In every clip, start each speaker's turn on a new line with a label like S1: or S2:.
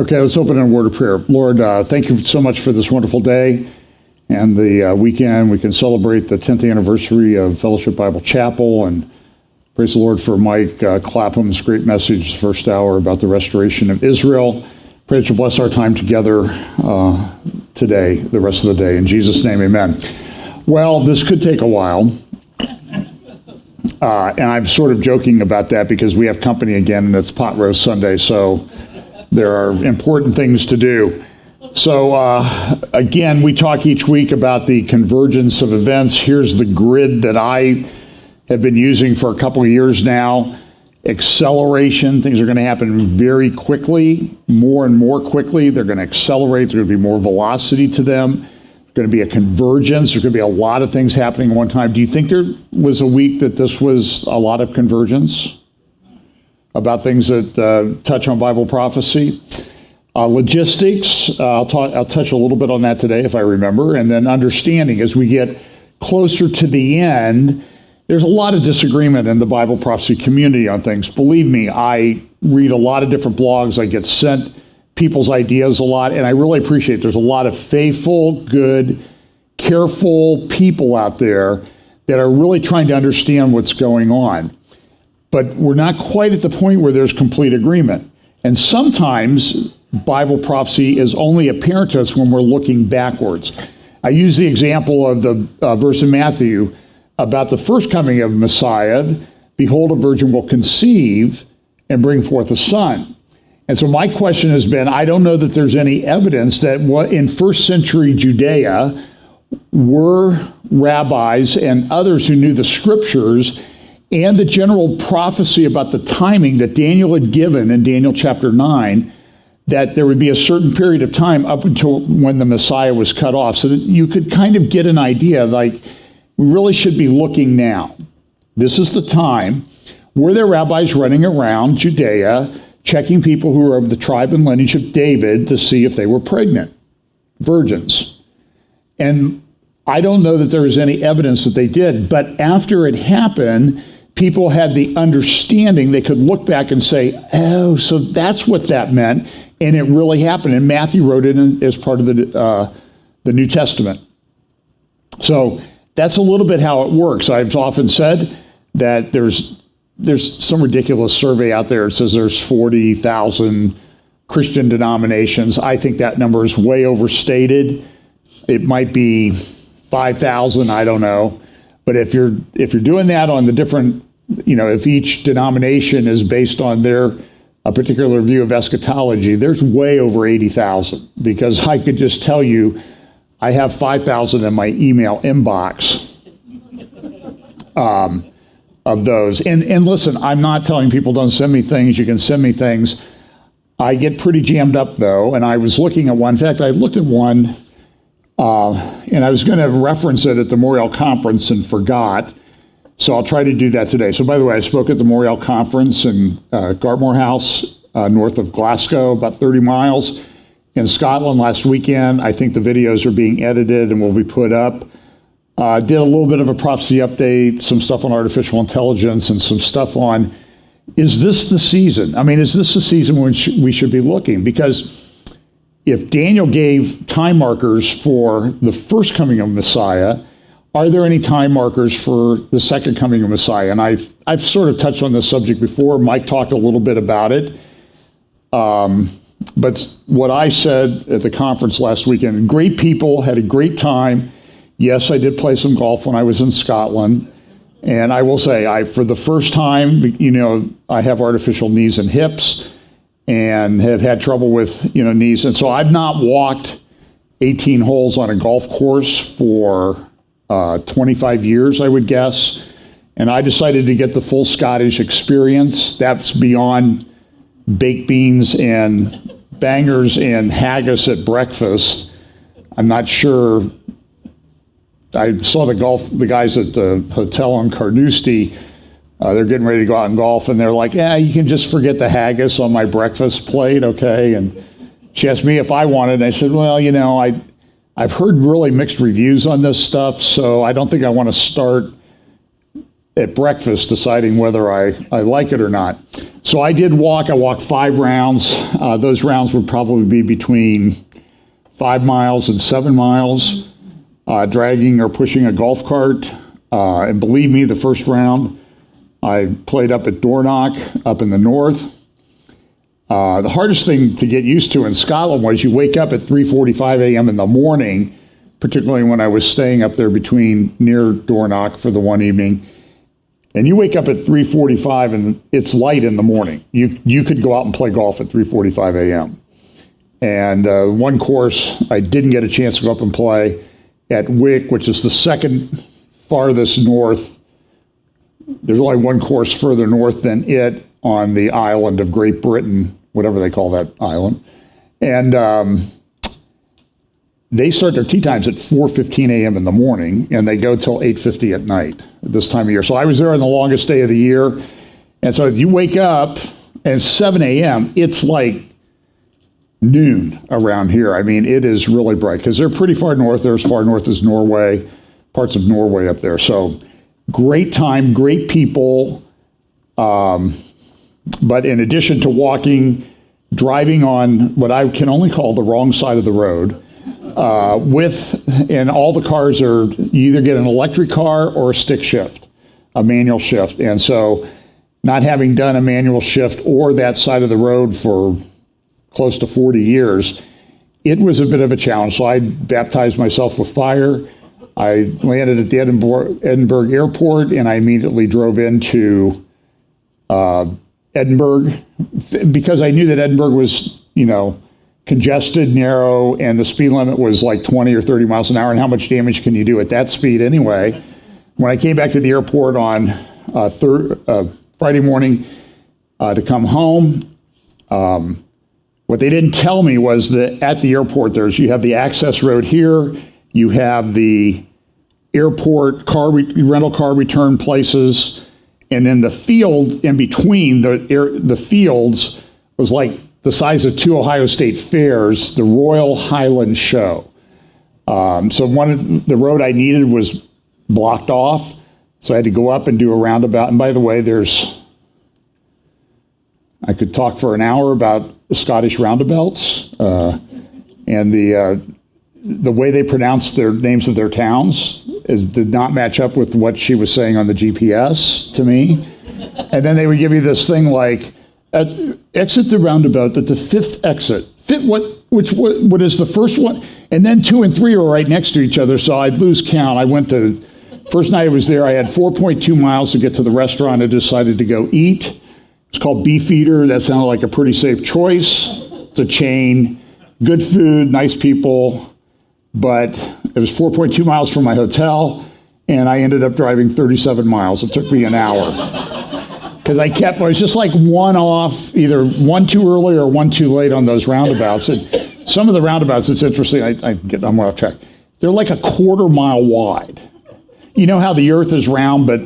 S1: Okay, let's open in a word of prayer. Lord, thank you so much for this wonderful day and the weekend. We can celebrate the 10th anniversary of Fellowship Bible Chapel, and praise the Lord for Mike Clapham's great message, the first hour, about the restoration of Israel. Pray that you bless our time together today, the rest of the day. In Jesus' name, amen. Well, this could take a while. And I'm sort of joking about that because we have company again, and it's Pot Roast Sunday, so there are important things to do. So again, we talk each week about the convergence of events. Here's the grid that I have been using for a couple of years now. Acceleration, things are going to happen very quickly, more and more quickly. They're going to accelerate. There's going to be more velocity to them. There's going to be a convergence. There's going to be a lot of things happening at one time. Do you think there was a week that this was a lot of convergence about things that touch on Bible prophecy? Logistics, I'll touch a little bit on that today if I remember. And then understanding, as we get closer to the end, there's a lot of disagreement in the Bible prophecy community on things. Believe me, I read a lot of different blogs. I get sent people's ideas a lot, and I really appreciate there's a lot of faithful, good, careful people out there that are really trying to understand what's going on. But we're not quite at the point where there's complete agreement. And sometimes Bible prophecy is only apparent to us when we're looking backwards. I use the example of the verse in Matthew about the first coming of Messiah. Behold, a virgin will conceive and bring forth a son. And so my question has been, I don't know that there's any evidence that what in first century Judea were rabbis and others who knew the scriptures and the general prophecy about the timing that Daniel had given in Daniel chapter 9, that there would be a certain period of time up until when the Messiah was cut off, so that you could kind of get an idea, like, we really should be looking now. This is the time. Were there rabbis running around Judea checking people who were of the tribe and lineage of David to see if they were pregnant, virgins? And I don't know that there was any evidence that they did, but after it happened, people had the understanding, they could look back and say, oh, so that's what that meant, and it really happened. And Matthew wrote it as part of the New Testament. So that's a little bit how it works. I've often said that there's some ridiculous survey out there that says there's 40,000 Christian denominations. I think that number is way overstated. It might be 5,000, I don't know. But if you're doing that on the different, if each denomination is based on a particular view of eschatology, there's way over 80,000, because I could just tell you I have 5,000 in my email inbox of those. And listen, I'm not telling people don't send me things. You can send me things. I get pretty jammed up, though, and I was looking at one. In fact, I looked at one, and I was going to reference it at the Memorial Conference and forgot. So I'll try to do that today. So by the way, I spoke at the Memorial Conference in Gartmore House, north of Glasgow, about 30 miles in Scotland last weekend. I think the videos are being edited and will be put up. Did a little bit of a prophecy update, some stuff on artificial intelligence, and some stuff on, is this the season? I mean, is this the season when we should be looking? Because if Daniel gave time markers for the first coming of Messiah, are there any time markers for the second coming of Messiah? And I've sort of touched on this subject before. Mike talked a little bit about it. But what I said at the conference last weekend, great people, had a great time. Yes, I did play some golf when I was in Scotland. And I will say, for the first time, I have artificial knees and hips and have had trouble with, knees. And so I've not walked 18 holes on a golf course for 25 years, I would guess. And I decided to get the full Scottish experience. That's beyond baked beans and bangers and haggis at breakfast. I'm not sure. I saw the guys at the hotel in Carnoustie. They're getting ready to go out and golf, and they're like, you can just forget the haggis on my breakfast plate, okay? And she asked me if I wanted, and I said, well, I've heard really mixed reviews on this stuff, so I don't think I want to start at breakfast deciding whether I like it or not. So I did walk. I walked 5 rounds. Those rounds would probably be between 5 miles and 7 miles, dragging or pushing a golf cart. And believe me, the first round, I played up at Dornoch, up in the north. The hardest thing to get used to in Scotland was you wake up at 3:45 a.m. in the morning, particularly when I was staying up there near Dornoch for the one evening. And you wake up at 3:45 and it's light in the morning. You could go out and play golf at 3:45 a.m. And one course, I didn't get a chance to go up and play at Wick, which is the second farthest north. There's only one course further north than it on the island of Great Britain, whatever they call that island. And they start their tee times at 4:15 a.m. in the morning, and they go till 8:50 at night this time of year. So I was there on the longest day of the year. And so you wake up and 7 a.m., it's like noon around here. I mean, it is really bright because they're pretty far north. They're as far north as Norway, parts of Norway up there. So great time, great people. But in addition to walking, driving on what I can only call the wrong side of the road, and all the cars you either get an electric car or a stick shift, a manual shift. And so not having done a manual shift or that side of the road for close to 40 years, it was a bit of a challenge. So I baptized myself with fire. I landed at the Edinburgh airport, and I immediately drove into Edinburgh because I knew that Edinburgh was, congested, narrow, and the speed limit was like 20 or 30 miles an hour. And how much damage can you do at that speed anyway? When I came back to the airport on Friday morning to come home, what they didn't tell me was that at the airport, you have the access road here, you have the airport rental car return places, and then the field in between the fields was like the size of 2 Ohio State fairs, the Royal Highland Show. So the road I needed was blocked off, so I had to go up and do a roundabout. And by the way, I could talk for an hour about Scottish roundabouts and the way they pronounce their names of their towns did not match up with what she was saying on the GPS to me. And then they would give you this thing like, exit the roundabout at the 5th exit. What is the first one? And then 2 and 3 were right next to each other, so I'd lose count. First night I was there, I had 4.2 miles to get to the restaurant. I decided to go eat. It's called Beefeater. That sounded like a pretty safe choice. It's a chain, good food, nice people, but it was 4.2 miles from my hotel, and I ended up driving 37 miles. It took me an hour. Because I was just like one off, either one too early or one too late on those roundabouts. And some of the roundabouts, it's interesting, I'm off track. They're like a 1/4 mile wide. You know how the earth is round, but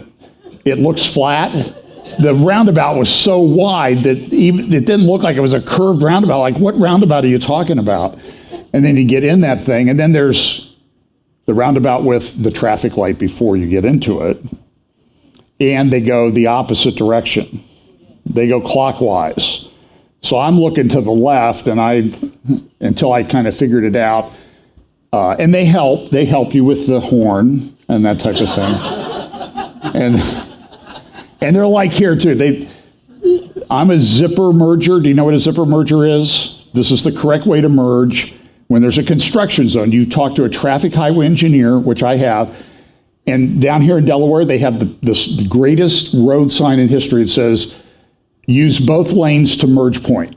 S1: it looks flat? The roundabout was so wide that it didn't look like it was a curved roundabout. Like, what roundabout are you talking about? And then you get in that thing, and then there's the roundabout with the traffic light before you get into it. And they go the opposite direction. They go clockwise. So I'm looking to the left, and until I kind of figured it out. And they help you with the horn and that type of thing. And they're like here too. I'm a zipper merger. Do you know what a zipper merger is? This is the correct way to merge. When there's a construction zone, you talk to a traffic highway engineer, which I have. And down here in Delaware, they have the greatest road sign in history. It says, use both lanes to merge point.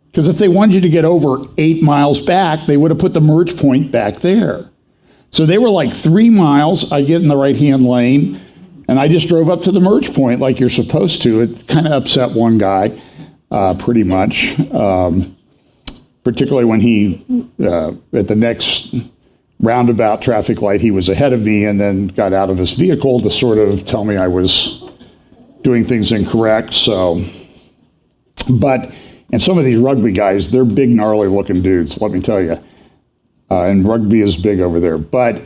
S1: Because if they wanted you to get over 8 miles back, they would have put the merge point back there. So they were like 3 miles. I get in the right-hand lane, and I just drove up to the merge point like you're supposed to. It kind of upset one guy, pretty much, particularly when he, at the next roundabout traffic light, he was ahead of me and then got out of his vehicle to sort of tell me I was doing things incorrect. And some of these rugby guys, they're big, gnarly looking dudes, let me tell you. And rugby is big over there. But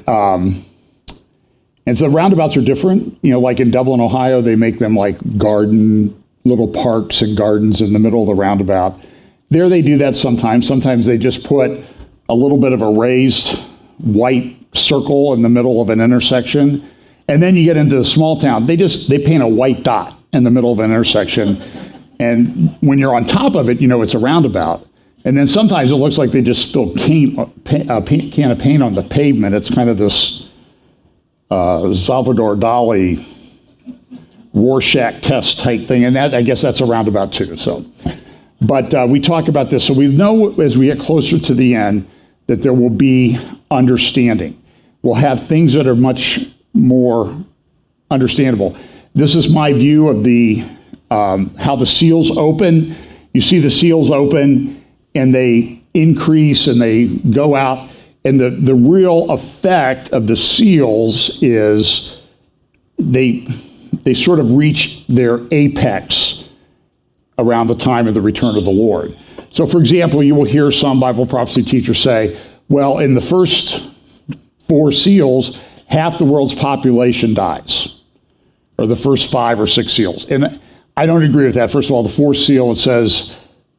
S1: And so roundabouts are different. Like in Dublin, Ohio, they make them like little parks and gardens in the middle of the roundabout. There they do that sometimes. Sometimes they just put a little bit of a raised white circle in the middle of an intersection. And then you get into the small town, they paint a white dot in the middle of an intersection. And when you're on top of it, it's a roundabout. And then sometimes it looks like they just spilled can of paint on the pavement. It's kind of this Salvador Dali Rorschach test type thing. And I guess that's a roundabout too. But we talk about this. So we know as we get closer to the end that there will be understanding. We'll have things that are much more understandable. This is my view of how the seals open. You see the seals open and they increase and they go out. And the real effect of the seals is they sort of reach their apex around the time of the return of the Lord. So, for example, you will hear some Bible prophecy teachers say, well, in the first 4 seals, half the world's population dies, or the first 5 or 6 seals. And I don't agree with that. First of all, the 4th seal, it says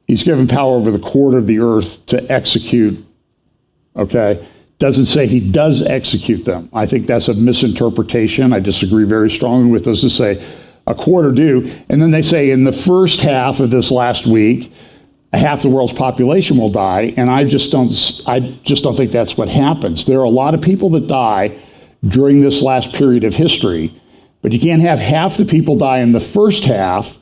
S1: he's given power over the quarter of the earth to execute, okay? Doesn't say he does execute them. I think that's a misinterpretation. I disagree very strongly with those who say a quarter do. And then they say in the first half of this last week, half the world's population will die. And I just don't think that's what happens. There are a lot of people that die during this last period of history, but you can't have half the people die in the first half,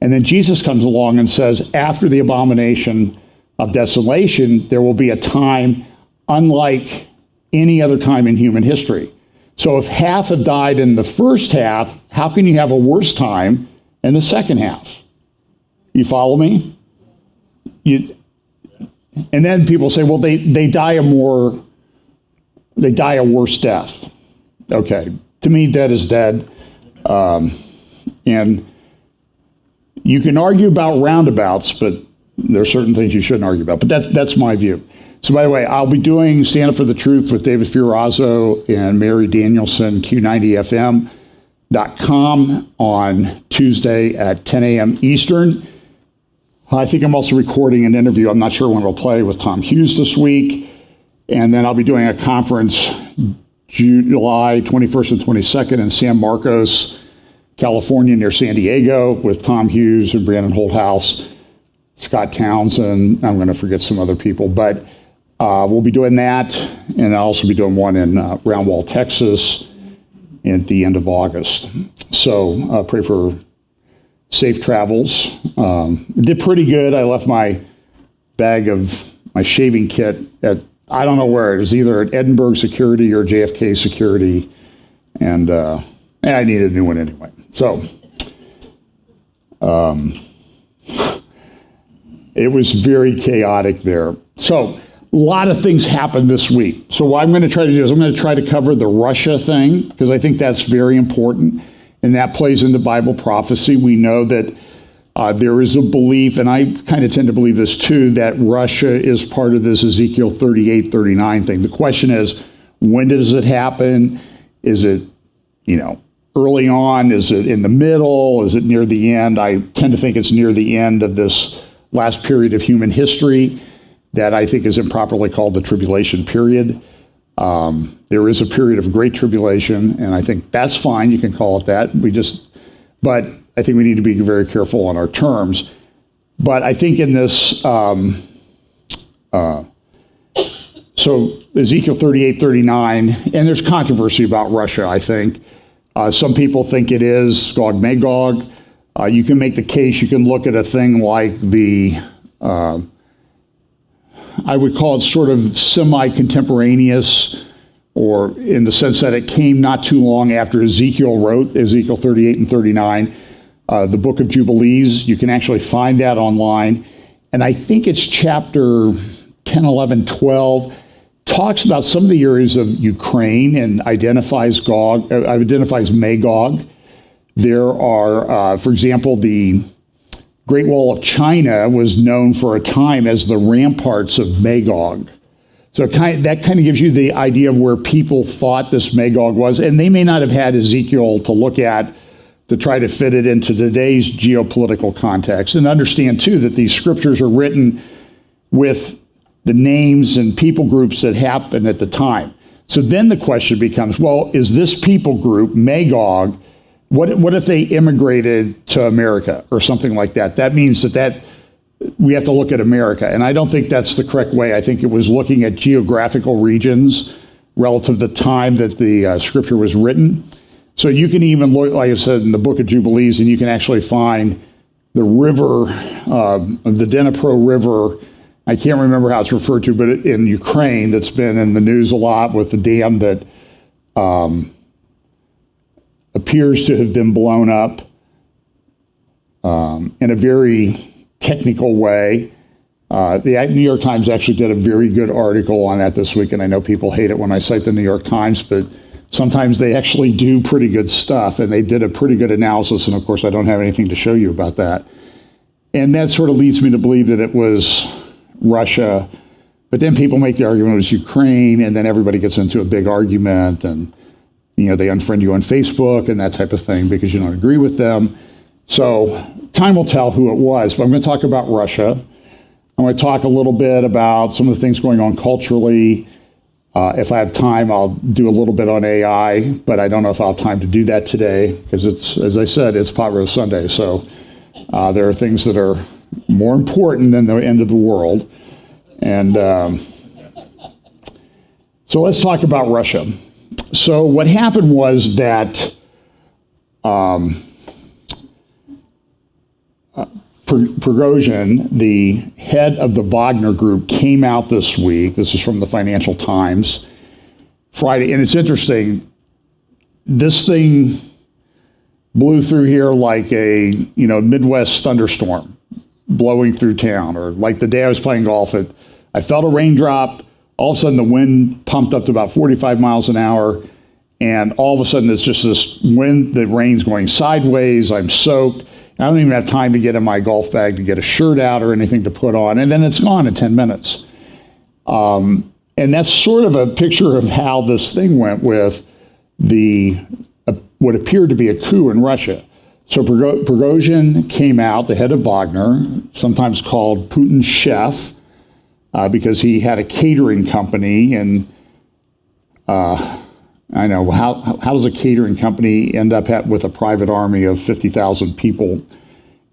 S1: and then Jesus comes along and says, after the abomination of desolation, there will be a time unlike any other time in human history. So if half have died in the first half, how can you have a worse time in the second half? You follow me? And then people say, well, they die a worse death. Okay, to me, dead is dead. And you can argue about roundabouts, but there are certain things you shouldn't argue about. But that's my view. So, by the way, I'll be doing Stand Up for the Truth with David Fiorazzo and Mary Danielson, Q90fm.com on Tuesday at 10 a.m. Eastern. I think I'm also recording an interview. I'm not sure when it'll play with Tom Hughes this week. And then I'll be doing a conference July 21st and 22nd in San Marcos, California, near San Diego, with Tom Hughes and Brandon Holthouse, Scott Townsend. I'm going to forget some other people, but we'll be doing that. And I'll also be doing one in Roundwall, Texas at the end of August. So pray for safe travels. Did pretty good. I left my bag of my shaving kit at, I don't know where it was, either at Edinburgh Security or JFK Security. And I needed a new one anyway. So it was very chaotic there. So a lot of things happened this week. So what I'm going to try to do is I'm going to try to cover the Russia thing, because I think that's very important. And that plays into Bible prophecy. We know that there is a belief, and I kind of tend to believe this too, that Russia is part of this Ezekiel 38, 39 thing. The question is, when does it happen? Is it, early on? Is it in the middle? Is it near the end? I tend to think it's near the end of this last period of human history that I think is improperly called the tribulation period. There is a period of great tribulation, and I think that's fine. You can call it that. But I think we need to be very careful on our terms. But I think in this, so Ezekiel 38, 39, and there's controversy about Russia, I think. Some people think it is Gog Magog. You can make the case, you can look at a thing like I would call it sort of semi-contemporaneous, or in the sense that it came not too long after Ezekiel wrote, Ezekiel 38 and 39, the book of Jubilees. You can actually find that online. And I think it's chapter 10, 11, 12, talks about some of the areas of Ukraine and identifies Magog. There are, for example, the Great Wall of China was known for a time as the ramparts of Magog. So that kind of gives you the idea of where people thought this Magog was, and they may not have had Ezekiel to look at to try to fit it into today's geopolitical context. And understand, too, that these scriptures are written with the names and people groups that happened at the time. So then the question becomes, well, is this people group, Magog, what if they immigrated to America or something like that? That means that we have to look at America. And I don't think that's the correct way. I think it was looking at geographical regions relative to the time that the scripture was written. So you can even look, like I said, in the book of Jubilees, and you can actually find the river, the Dnipro River. I can't remember how it's referred to, but in Ukraine, that's been in the news a lot with the dam that appears to have been blown up in a very technical way. The New York Times actually did a very good article on that this week, and I know people hate it when I cite the New York Times, but sometimes they actually do pretty good stuff, and they did a pretty good analysis, and of course I don't have anything to show you about that. And that sort of leads me to believe that it was Russia, but then people make the argument it was Ukraine, and then everybody gets into a big argument, and they unfriend you on Facebook and that type of thing because you don't agree with them. So time will tell who it was, but I'm going to talk about Russia. I'm going to talk a little bit about some of the things going on culturally. If I have time, I'll do a little bit on AI, but I don't know if I'll have time to do that today because it's, as I said, it's Pot Roast Sunday. So there are things that are more important than the end of the world. And so let's talk about Russia. So what happened was that Prigozhin, the head of the Wagner group, came out this week. This is from the Financial Times Friday. And it's interesting. This thing blew through here like a Midwest thunderstorm blowing through town. Or like the day I was playing golf, I felt a raindrop. All of a sudden, the wind pumped up to about 45 miles an hour. And all of a sudden, it's just this wind, the rain's going sideways. I'm soaked. I don't even have time to get in my golf bag to get a shirt out or anything to put on. And then it's gone in 10 minutes. And that's sort of a picture of how this thing went with what appeared to be a coup in Russia. So Prigozhin came out, the head of Wagner, sometimes called Putin's chef, because he had a catering company. And I know, how does a catering company end up with a private army of 50,000 people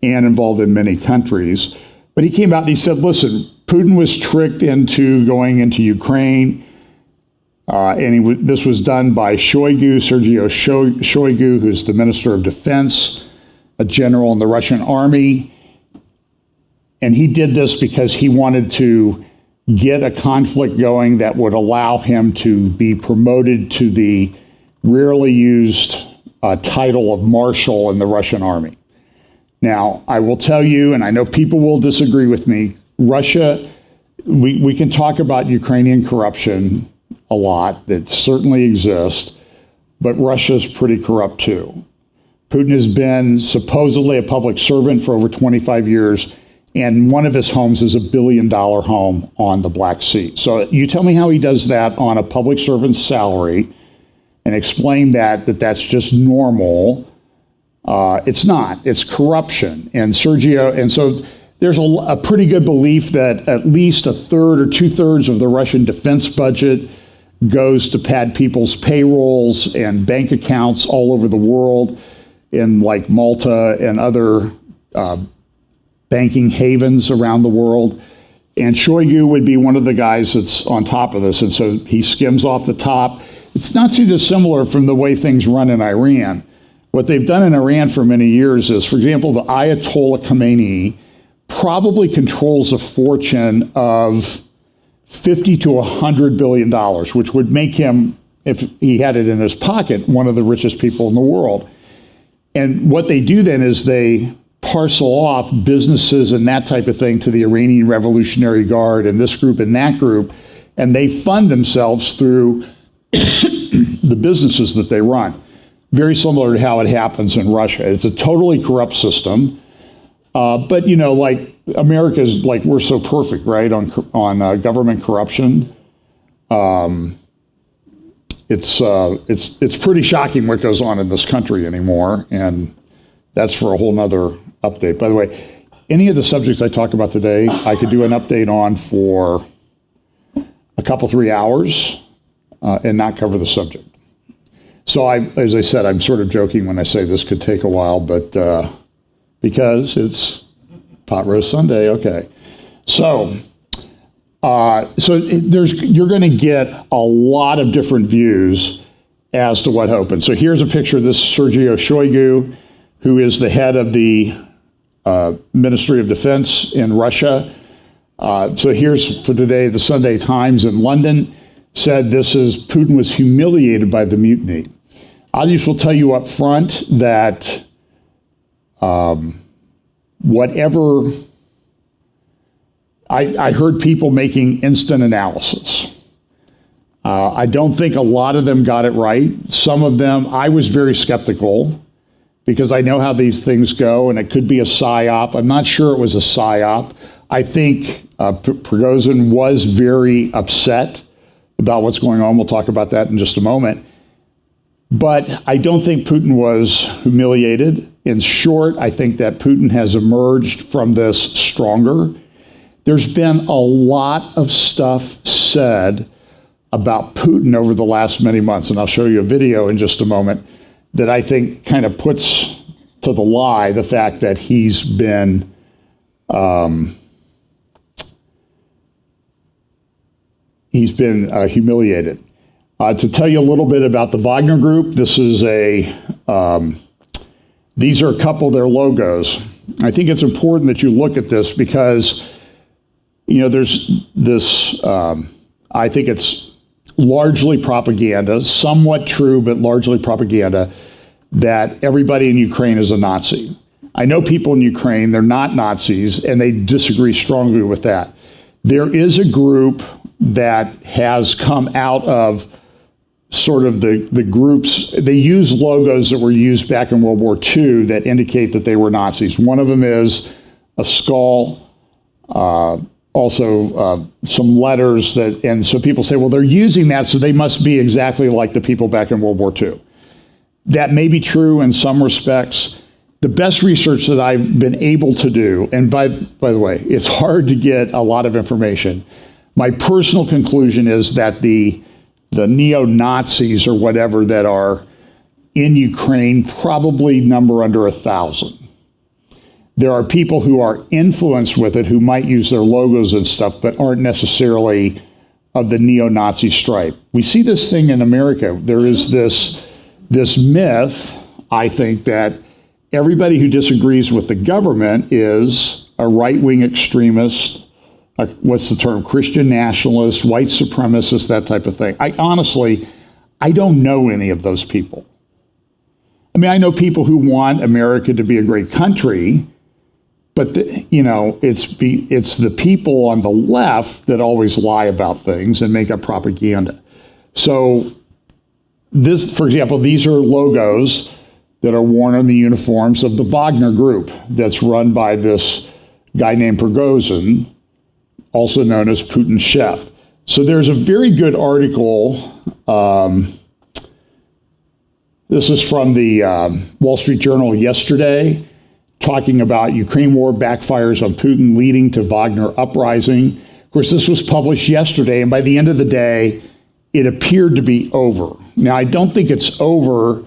S1: and involved in many countries? But he came out and he said, listen, Putin was tricked into going into Ukraine, and this was done by Sergei Shoigu, who's the Minister of Defense, a general in the Russian army. And he did this because he wanted to get a conflict going that would allow him to be promoted to the rarely used title of marshal in the Russian army. Now, I will tell you, and I know people will disagree with me, Russia, we can talk about Ukrainian corruption a lot. That certainly exists, but Russia's pretty corrupt too. Putin has been supposedly a public servant for over 25 years, and one of his homes is $1 billion home on the Black Sea. So you tell me how he does that on a public servant's salary and explain that's just normal. It's not. It's corruption. And so there's a pretty good belief that at least a third or 2/3 of the Russian defense budget goes to pad people's payrolls and bank accounts all over the world in like Malta and other banking havens around the world. And Shoigu would be one of the guys that's on top of this. And so he skims off the top. It's not too dissimilar from the way things run in Iran. What they've done in Iran for many years is, for example, the Ayatollah Khamenei probably controls a fortune of $50 to $100 billion, which would make him, if he had it in his pocket, one of the richest people in the world. And what they do then is they parcel off businesses and that type of thing to the Iranian Revolutionary Guard and this group and that group, and they fund themselves through the businesses that they run. Very similar to how it happens in Russia. It's a totally corrupt system, but like America's, like, we're so perfect, right, on government corruption. It's pretty shocking what goes on in this country anymore, and that's for a whole nother update. By the way, any of the subjects I talk about today, I could do an update on for a couple, 3 hours and not cover the subject. So as I said, I'm sort of joking when I say this could take a while, but because it's Pot Roast Sunday, okay. So you're going to get a lot of different views as to what happened. So here's a picture of this Sergei Shoigu, who is the head of the Ministry of Defense in Russia. So here's for today, the Sunday Times in London said Putin was humiliated by the mutiny. I just will tell you up front that whatever, I heard people making instant analysis. I don't think a lot of them got it right. Some of them, I was very skeptical because I know how these things go, and it could be a psyop. I'm not sure it was a psyop. I think Prigozhin was very upset about what's going on. We'll talk about that in just a moment. But I don't think Putin was humiliated. In short, I think that Putin has emerged from this stronger. There's been a lot of stuff said about Putin over the last many months, and I'll show you a video in just a moment, that I think kind of puts to the lie the fact that he's been humiliated. To tell you a little bit about the Wagner Group, these are a couple of their logos. I think it's important that you look at this because, there's this, I think it's largely propaganda, somewhat true, but largely propaganda, that everybody in Ukraine is a Nazi. I know people in Ukraine, they're not Nazis, and they disagree strongly with that. There is a group that has come out of sort of the groups. They use logos that were used back in World War II that indicate that they were Nazis. One of them is a skull, also some letters and so people say, well, they're using that, so they must be exactly like the people back in World War II. That may be true in some respects. The best research that I've been able to do, and by the way, it's hard to get a lot of information. My personal conclusion is that the neo-Nazis or whatever that are in Ukraine probably number under 1,000. There are people who are influenced with it who might use their logos and stuff, but aren't necessarily of the neo-Nazi stripe. We see this thing in America. There is this myth, I think, that everybody who disagrees with the government is a right-wing extremist, what's the term, Christian nationalist, white supremacist, that type of thing. I don't know any of those people. I mean, I know people who want America to be a great country, but it's the people on the left that always lie about things and make up propaganda. So this, for example, these are logos that are worn on the uniforms of the Wagner Group that's run by this guy named Prigozhin, also known as Putin's chef. So there's a very good article. This is from the Wall Street Journal yesterday, talking about Ukraine war backfires on Putin, leading to Wagner uprising. Of course, this was published yesterday, and by the end of the day, it appeared to be over. Now, I don't think it's over,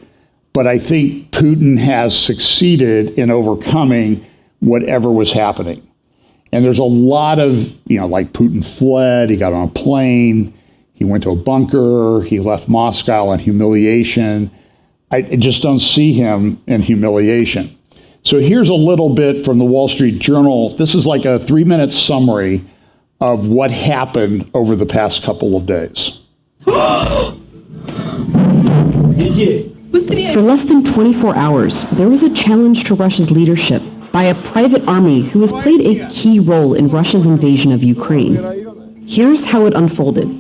S1: but I think Putin has succeeded in overcoming whatever was happening. And there's a lot of, like Putin fled, he got on a plane, he went to a bunker, he left Moscow in humiliation. I just don't see him in humiliation. So here's a little bit from the Wall Street Journal. This is like a 3-minute summary of what happened over the past couple of days.
S2: For less than 24 hours, there was a challenge to Russia's leadership by a private army who has played a key role in Russia's invasion of Ukraine. Here's how it unfolded.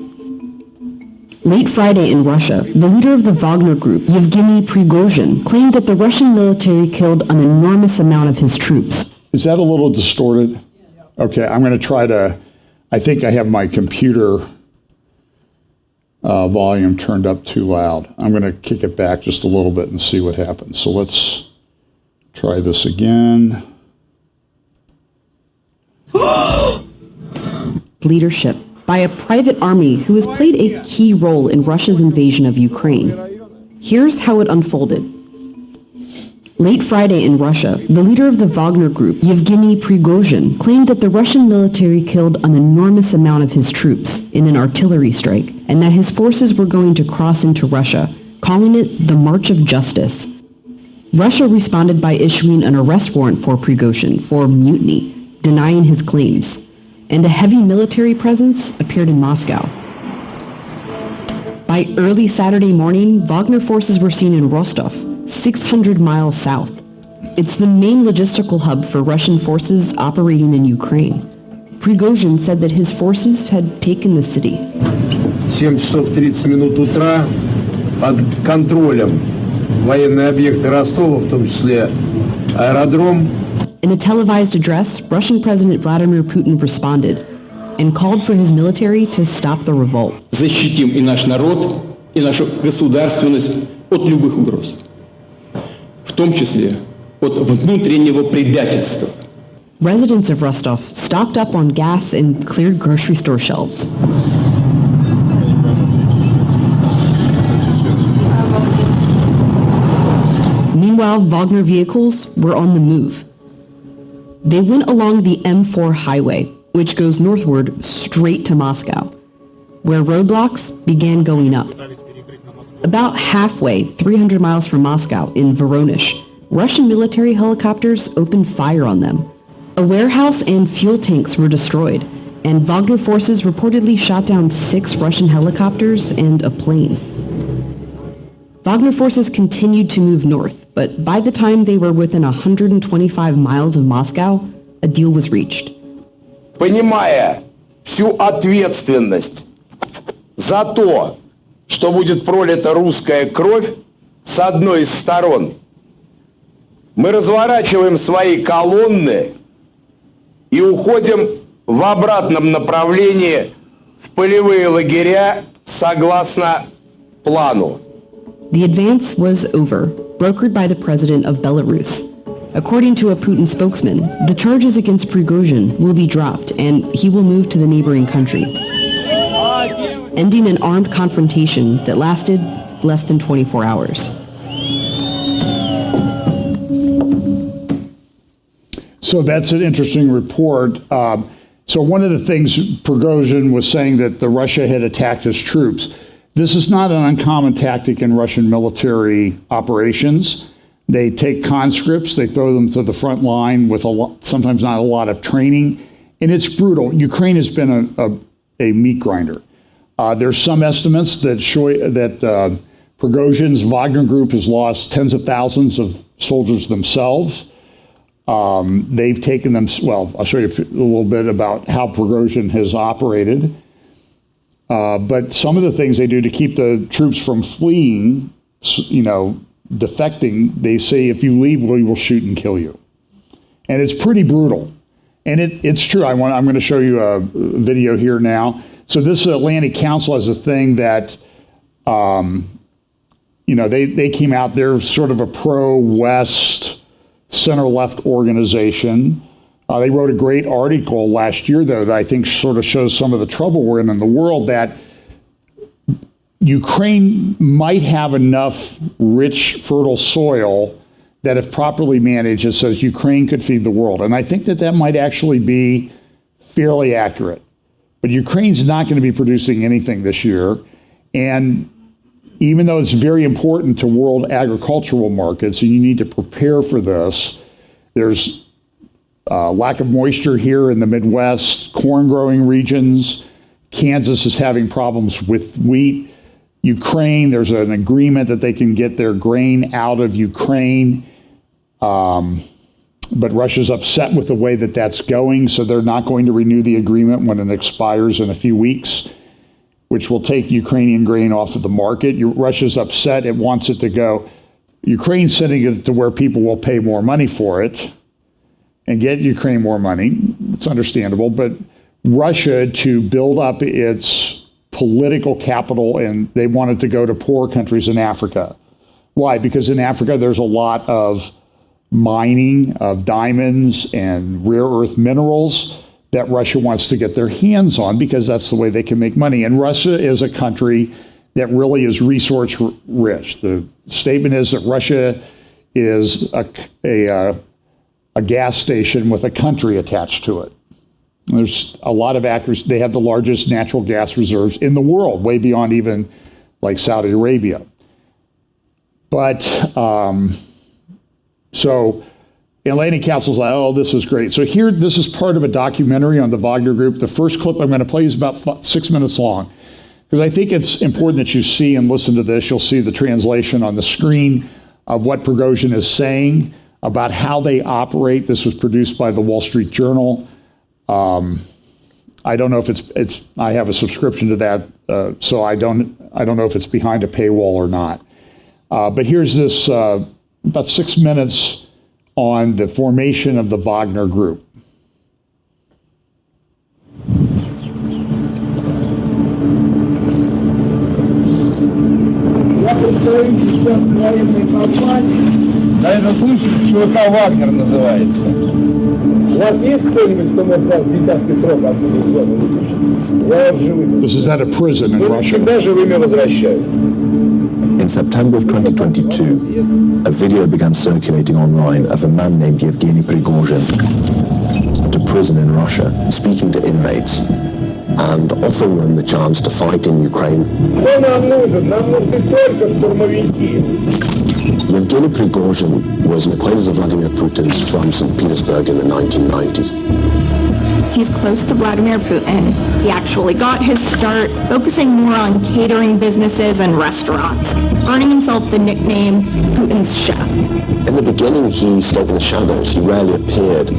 S2: Late Friday in Russia, the leader of the Wagner Group, Yevgeny Prigozhin, claimed that the Russian military killed an enormous amount of his troops.
S1: Is that a little distorted? Okay, I'm going to try to, I think I have my computer volume turned up too loud. I'm going to kick it back just a little bit and see what happens. So let's try this again.
S2: Leadership by a private army who has played a key role in Russia's invasion of Ukraine. Here's how it unfolded. Late Friday in Russia, the leader of the Wagner Group, Yevgeny Prigozhin, claimed that the Russian military killed an enormous amount of his troops in an artillery strike, and that his forces were going to cross into Russia, calling it the March of Justice. Russia responded by issuing an arrest warrant for Prigozhin for mutiny, denying his claims, and a heavy military presence appeared in Moscow. By early Saturday morning, Wagner forces were seen in Rostov, 600 miles south. It's the main logistical hub for Russian forces operating in Ukraine. Prigozhin said that his forces had taken the city.
S3: 7 часов 30 минут утра под контролем военные объекты Ростова, в том числе аэродром.
S2: In a televised address, Russian President Vladimir Putin responded and called for his military to stop the revolt.
S4: Защитим и наш народ, и нашу государственность от любых угроз, в том числе от внутреннего предательства.
S2: Residents of Rostov stocked up on gas and cleared grocery store shelves. Meanwhile, Wagner vehicles were on the move. They went along the M4 highway, which goes northward straight to Moscow, where roadblocks began going up. About halfway, 300 miles from Moscow, in Voronezh, Russian military helicopters opened fire on them. A warehouse and fuel tanks were destroyed, and Wagner forces reportedly shot down 6 Russian helicopters and a plane. Wagner forces continued to move north, but by the time they were within 125 miles of Moscow, a deal was reached.
S3: Понимая всю ответственность за то, что будет пролита русская кровь с одной из сторон, мы разворачиваем свои колонны и уходим в обратном направлении в полевые лагеря согласно плану.
S2: The advance was over, brokered by the president of Belarus. According to a Putin spokesman, the charges against Prigozhin will be dropped and he will move to the neighboring country, ending an armed confrontation that lasted less than 24 hours.
S1: So that's an interesting report. So one of the things Prigozhin was saying that the Russia had attacked his troops. This is not an uncommon tactic in Russian military operations. They take conscripts, they throw them to the front line with sometimes not a lot of training, and it's brutal. Ukraine has been a meat grinder. There's some estimates that show that Prigozhin's Wagner group has lost tens of thousands of soldiers themselves. They've taken them, well, I'll show you a little bit about how Prigozhin has operated. But some of the things they do to keep the troops from fleeing, defecting, they say, if you leave, we will shoot and kill you. And it's pretty brutal. And it's true. I'm going to show you a video here now. So this Atlantic Council has a thing that, they came out, they're sort of a pro-West, center-left organization. They wrote a great article last year, though, that I think sort of shows some of the trouble we're in the world, that Ukraine might have enough rich, fertile soil that if properly managed, it says Ukraine could feed the world. And I think that might actually be fairly accurate. But Ukraine's not going to be producing anything this year. And even though it's very important to world agricultural markets, and you need to prepare for this, there's lack of moisture here in the Midwest, corn growing regions. Kansas is having problems with wheat. Ukraine, there's an agreement that they can get their grain out of Ukraine. But Russia's upset with the way that that's going, so they're not going to renew the agreement when it expires in a few weeks, which will take Ukrainian grain off of the market. Russia's upset. It wants it to go. Ukraine's sending it to where people will pay more money for it and get Ukraine more money. It's understandable. But Russia, to build up its political capital, and they wanted to go to poor countries in Africa. Why? Because in Africa, there's a lot of mining of diamonds and rare earth minerals that Russia wants to get their hands on because that's the way they can make money. And Russia is a country that really is resource rich. The statement is that Russia is a gas station with a country attached to it. There's a lot of actors. They have the largest natural gas reserves in the world, way beyond even like Saudi Arabia. But so Atlantic Council's like, oh, this is great. So here, this is part of a documentary on the Wagner Group. The first clip I'm going to play is about 6 minutes long, because I think it's important that you see and listen to this. You'll see the translation on the screen of what Prigozhin is saying about how they operate. This was produced by the Wall Street Journal. I don't know if it's. I have a subscription to that, so I don't know if it's behind a paywall or not. But here's this about 6 minutes on the formation of the Wagner Group.
S5: Наверное, слышали, ЧВК «Вагнер» называется. У вас есть кто-нибудь, кто может дать десятки срока отсюда в зону выпущить? Я вас живыми.
S1: This is at a prison in Russia.
S5: Всегда живыми возвращаю.
S6: In September of 2022, a video began circulating online of a man named Yevgeny Prigozhin to prison in Russia, speaking to inmates and offering them the chance to fight in Ukraine.
S5: Что нам нужен? Нам нужны только штурмовики.
S6: Yevgeny Prigozhin was an acquaintance of Vladimir Putin's from St. Petersburg in the 1990s.
S7: He's close to Vladimir Putin. He actually got his start focusing more on catering businesses and restaurants, earning himself the nickname Putin's chef.
S6: In the beginning, he stayed in the shadows. He rarely appeared.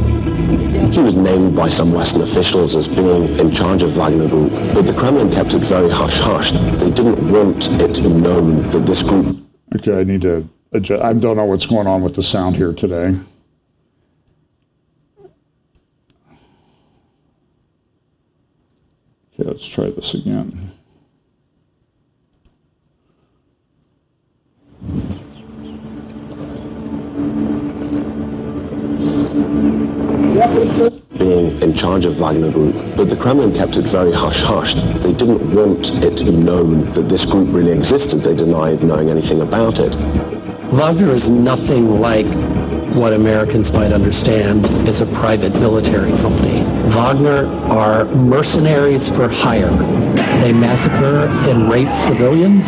S6: He was named by some Western officials as being in charge of Wagner Group, but the Kremlin kept it very hush-hush. They didn't want it to be known that this group...
S1: Okay, I need to adjust. I don't know what's going on with the sound here today. Okay, let's try this again.
S6: Being in charge of Wagner Group, but the Kremlin kept it very hush-hush. They didn't want it to be known that this group really existed. They denied knowing anything about it.
S8: Wagner is nothing like what Americans might understand as a private military company. Wagner are mercenaries for hire. They massacre and rape civilians,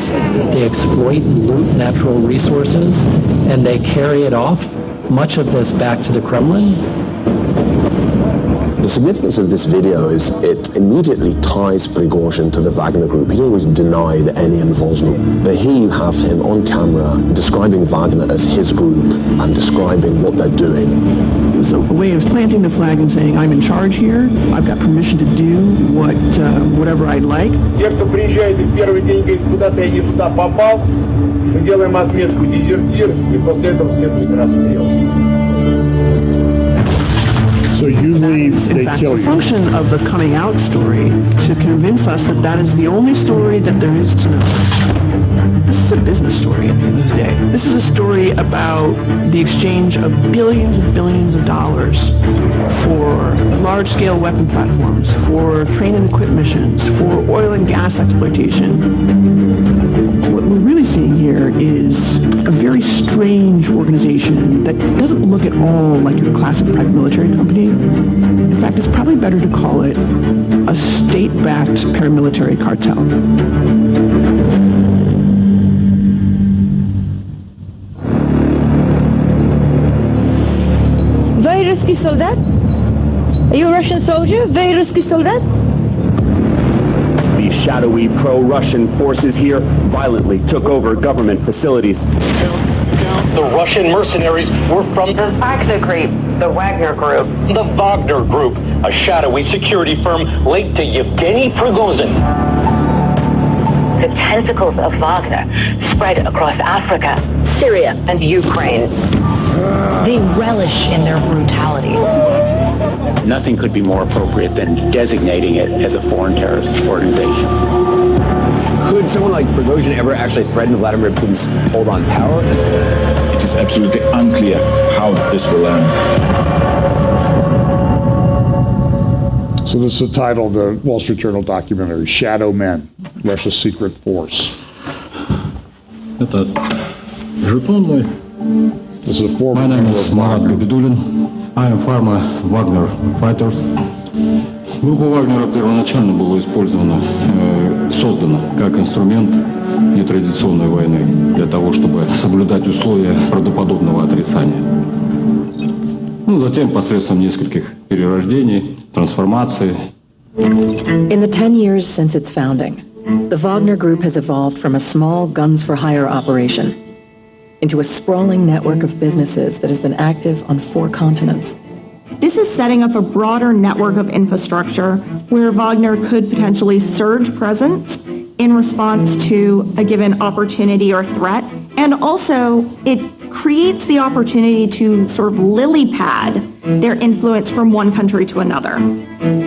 S8: they exploit and loot natural resources, and they carry it off, much of this back to the Kremlin.
S6: The significance of this video is it immediately ties Prigozhin to the Wagner Group. He always denied any involvement. But here you have him on camera describing Wagner as his group and describing what they're doing.
S9: It was a way of planting the flag and saying, I'm in charge here, I've got permission to do whatever I'd like.
S5: Те, кто приезжает и в первый день говорит, куда-то я не туда попал, мы делаем отметку «дезертир», и после этого следует расстрел.
S1: So you leave, they kill
S9: The
S1: you.
S9: function of the coming out story to convince us that that is the only story that there is to know. This is a business story at the end of the day. This is a story about the exchange of billions and billions of dollars for large-scale weapon platforms, for train and equip missions, for oil and gas exploitation. What we're really seeing here is a very strange organization that doesn't look at all like your classic private military company. In fact, it's probably better to call it a state-backed paramilitary cartel.
S7: Very risky soldat? Are you a Russian soldier? Very risky soldat?
S10: The shadowy pro-Russian forces here violently took over government facilities.
S11: The Russian mercenaries were from the
S12: Wagner Group, the Wagner Group.
S11: The Wagner Group, a shadowy security firm linked to Yevgeny Prigozhin.
S12: The tentacles of Wagner spread across Africa, Syria, and Ukraine. They relish in their brutality.
S10: Nothing could be more appropriate than designating it as a foreign terrorist organization. Could someone like Prigozhin ever actually threaten Vladimir Putin's hold on power?
S13: It is absolutely unclear how this will end.
S1: So this is the title of the Wall Street Journal documentary, Shadow Men, Russia's Secret Force.
S14: Это жетон мой.
S1: This is a former
S14: My name
S1: member
S14: is
S1: of
S14: Marat
S1: Wagner.
S14: Gabidulin. I am former Wagner fighters. Группа Вагнера первоначально была создана как инструмент нетрадиционной войны для того, чтобы соблюдать условия правдоподобного отрицания. Затем посредством нескольких перерождений, трансформаций.
S15: In the 10 years since its founding, the Wagner Group has evolved from a small guns-for-hire operation into a sprawling network of businesses that has been active on 4 continents.
S7: This is setting up a broader network of infrastructure where Wagner could potentially surge presence in response to a given opportunity or threat. And also, it creates the opportunity to sort of lily pad their influence from one country to another.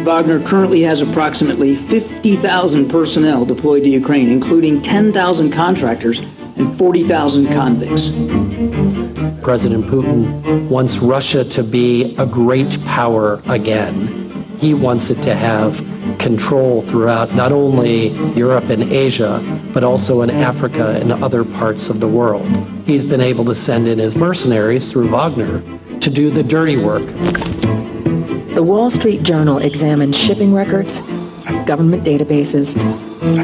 S16: Wagner currently has approximately 50,000 personnel deployed to Ukraine, including 10,000 contractors and 40,000 convicts.
S8: President Putin wants Russia to be a great power again. He wants it to have control throughout not only Europe and Asia, but also in Africa and other parts of the world. He's been able to send in his mercenaries through Wagner to do the dirty work.
S15: The Wall Street Journal examined shipping records, government databases,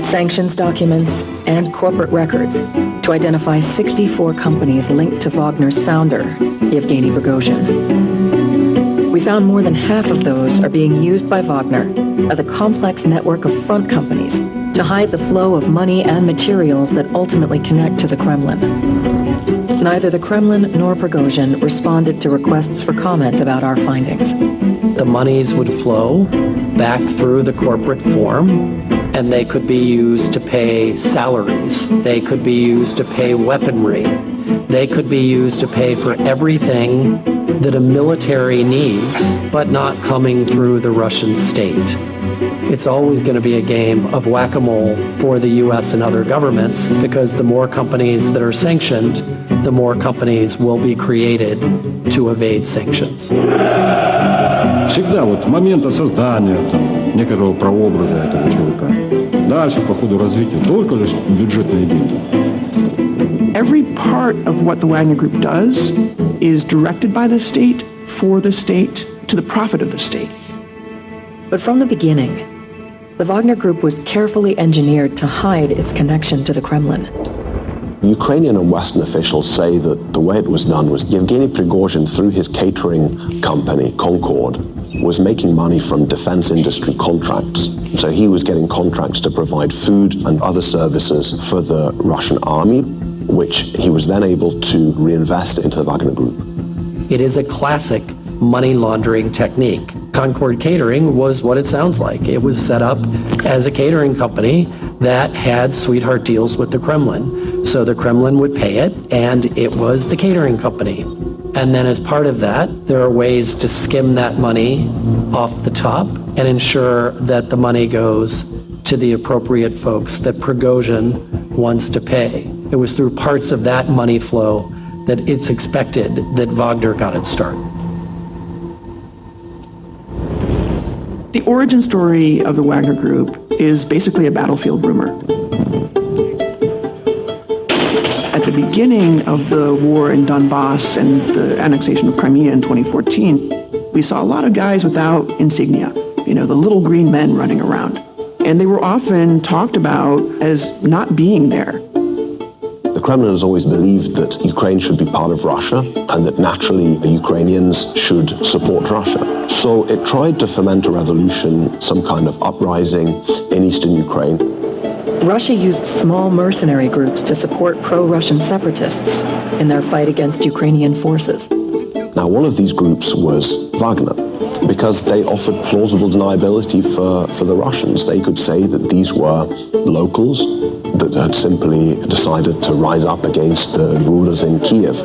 S15: sanctions documents, and corporate records to identify 64 companies linked to Wagner's founder, Yevgeny Prigozhin. We found more than half of those are being used by Wagner as a complex network of front companies to hide the flow of money and materials that ultimately connect to the Kremlin. Neither the Kremlin nor Prigozhin responded to requests for comment about our findings.
S8: The monies would flow back through the corporate form, and they could be used to pay salaries. They could be used to pay weaponry. They could be used to pay for everything that a military needs, but not coming through the Russian state. It's always going to be a game of whack-a-mole for the US and other governments, because the more companies that are sanctioned, the more companies will be created to evade sanctions.
S14: Всегда вот момента создания некоторого прообраза этого человека. Дальше по ходу развития только лишь бюджетные деньги.
S9: Every part of what the Wagner Group does is directed by the state, for the state, to the profit of the state.
S15: But from the beginning, the Wagner Group was carefully engineered to hide its connection to the Kremlin.
S6: Ukrainian and Western officials say that the way it was done was Yevgeny Prigozhin, through his catering company, Concord, was making money from defense industry contracts. So he was getting contracts to provide food and other services for the Russian army, which he was then able to reinvest into the Wagner Group.
S8: It is a classic money laundering technique. Concord Catering was what it sounds like. It was set up as a catering company that had sweetheart deals with the Kremlin. So the Kremlin would pay it, and it was the catering company. And then as part of that, there are ways to skim that money off the top and ensure that the money goes to the appropriate folks that Prigozhin wants to pay. It was through parts of that money flow that it's expected that Wagner got its start.
S9: The origin story of the Wagner Group is basically a battlefield rumor. At the beginning of the war in Donbass and the annexation of Crimea in 2014, we saw a lot of guys without insignia, the little green men running around. And they were often talked about as not being there.
S6: The Kremlin has always believed that Ukraine should be part of Russia and that naturally the Ukrainians should support Russia. So it tried to foment a revolution, some kind of uprising in eastern Ukraine.
S15: Russia used small mercenary groups to support pro-Russian separatists in their fight against Ukrainian forces.
S6: Now, one of these groups was Wagner, because they offered plausible deniability for the Russians. They could say that these were locals that had simply decided to rise up against the rulers in Kiev.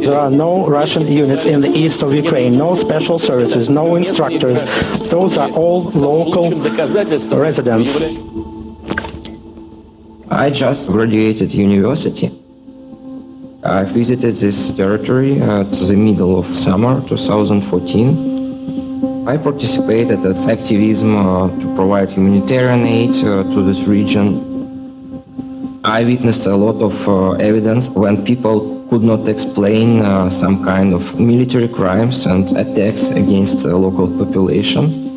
S17: There are no Russian units in the east of Ukraine, no special services, no instructors. Those are all local residents.
S18: I just graduated university. I visited this territory at the middle of summer 2014. I participated as activism to provide humanitarian aid to this region. I witnessed a lot of evidence when people could not explain some kind of military crimes and attacks against the local population.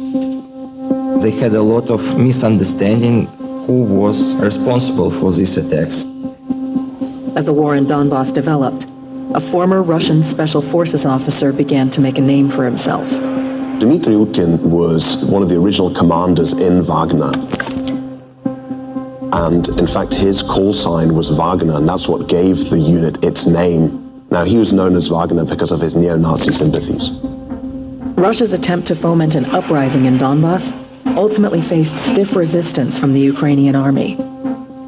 S18: They had a lot of misunderstanding who was responsible for these attacks.
S15: As the war in Donbass developed, a former Russian Special Forces officer began to make a name for himself.
S6: Dmitry Utkin was one of the original commanders in Wagner. And in fact, his call sign was Wagner, and that's what gave the unit its name. Now, he was known as Wagner because of his neo-Nazi sympathies.
S15: Russia's attempt to foment an uprising in Donbass ultimately faced stiff resistance from the Ukrainian army.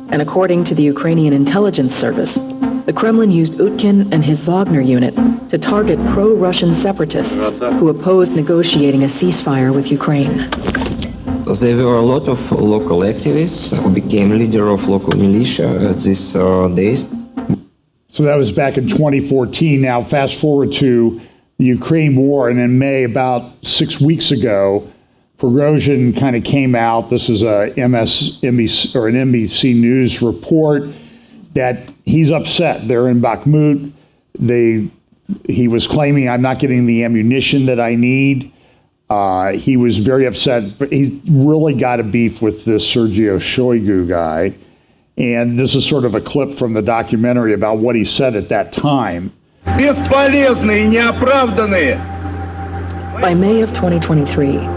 S15: And according to the Ukrainian intelligence service, the Kremlin used Utkin and his Wagner unit to target pro-Russian separatists who opposed negotiating a ceasefire with Ukraine.
S18: There were a lot of local activists who became leader of local militia at these days.
S1: So that was back in 2014. Now, fast forward to the Ukraine war, and in May, about 6 weeks ago, Prigozhin kind of came out. This is an NBC News report that he's upset. They're in Bakhmut. He was claiming, I'm not getting the ammunition that I need. He was very upset, but he's really got a beef with this Sergei Shoigu guy. And this is sort of a clip from the documentary about what he said at that time.
S5: Бесполезные, неоправданные.
S15: By May of 2023,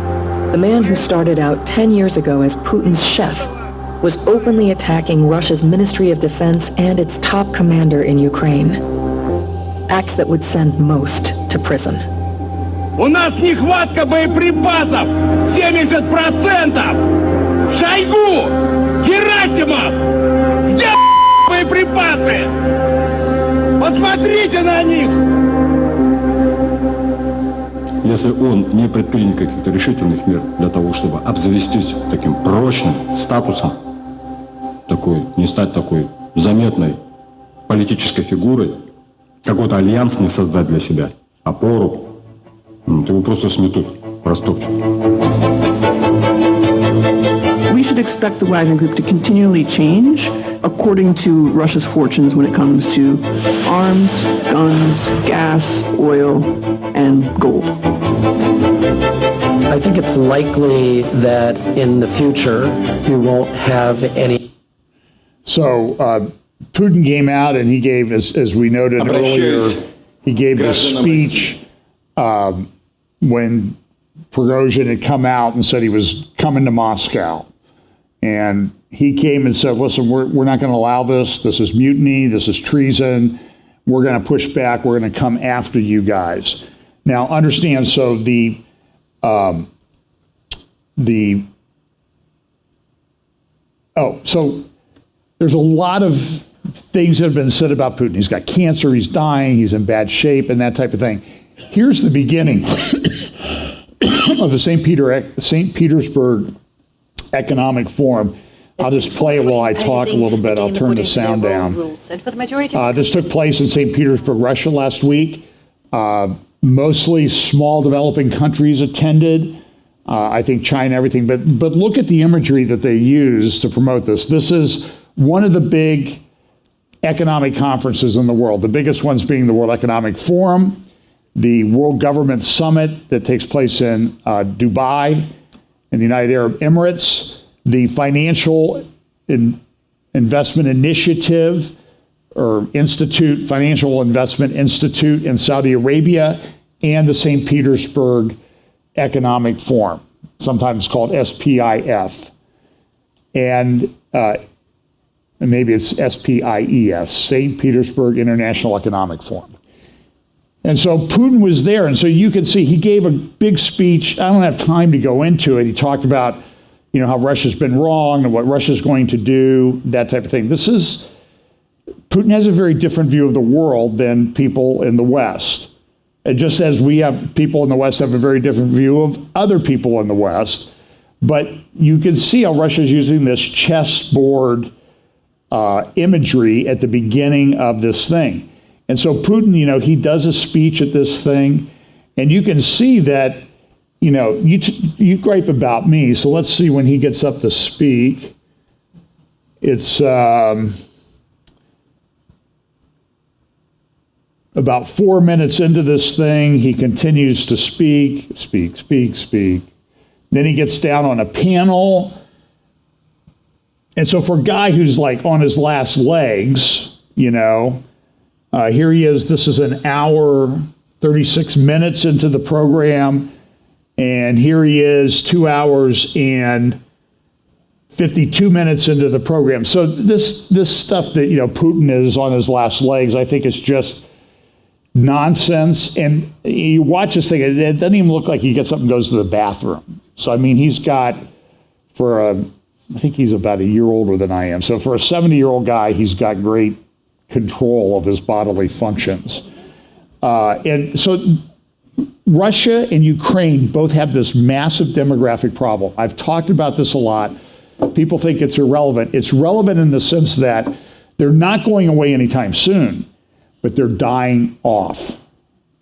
S15: the man who started out 10 years ago as Putin's chef was openly attacking Russia's Ministry of Defense and its top commander in Ukraine. Acts that would send most to prison.
S5: У нас нехватка боеприпасов 70%! Шойгу! Герасимов! Где боеприпасы? Посмотрите на них!
S14: Если он не предпринят каких-то решительных мер для того, чтобы обзавестись таким прочным статусом, не стать такой заметной политической фигурой, какой-то альянс не создать для себя, опору, его просто сметут, растопчут.
S9: We should expect the Wagner Group to continually change according to Russia's fortunes when it comes to arms, guns, gas, oil, and gold.
S8: I think it's likely that in the future you won't have any.
S1: So Putin came out and he gave, as we noted earlier, he gave this speech when Prigozhin had come out and said he was coming to Moscow. And he came and said, listen, we're not going to allow this. This is mutiny. This is treason. We're going to push back. We're going to come after you guys. Now, understand, so so there's a lot of things that have been said about Putin. He's got cancer. He's dying. He's in bad shape and that type of thing. Here's the beginning of the St. Petersburg Economic Forum. I'll just play it while I talk a little bit. I'll turn the sound down. This took place in St. Petersburg, Russia last week. Mostly small developing countries attended. I think China, everything. But look at the imagery that they use to promote this. This is one of the big economic conferences in the world. The biggest ones being the World Economic Forum, the World Government Summit that takes place in Dubai, in the United Arab Emirates, the Financial Investment Initiative or Institute, Financial Investment Institute in Saudi Arabia, and the St. Petersburg Economic Forum, sometimes called SPIF. And maybe it's SPIEF, St. Petersburg International Economic Forum. And so Putin was there, and so you could see he gave a big speech. I don't have time to go into it. He talked about, how Russia's been wrong and what Russia's going to do, that type of thing. Putin has a very different view of the world than people in the West. And just as people in the West have a very different view of other people in the West. But you can see how Russia's using this chessboard imagery at the beginning of this thing. And so Putin, he does a speech at this thing, and you can see that, you gripe about me, so let's see when he gets up to speak. It's about 4 minutes into this thing, he continues to speak. Then he gets down on a panel. And so for a guy who's like on his last legs, here he is. This is an hour, 36 minutes into the program. And here he is 2 hours and 52 minutes into the program. So this stuff that, Putin is on his last legs, I think is just nonsense. And you watch this thing, it doesn't even look like he gets up and goes to the bathroom. So, he's got, I think he's about a year older than I am. So for a 70-year-old guy, he's got great control of his bodily functions. And so Russia and Ukraine both have this massive demographic problem. I've talked about this a lot. People think it's irrelevant. It's relevant in the sense that they're not going away anytime soon, but they're dying off.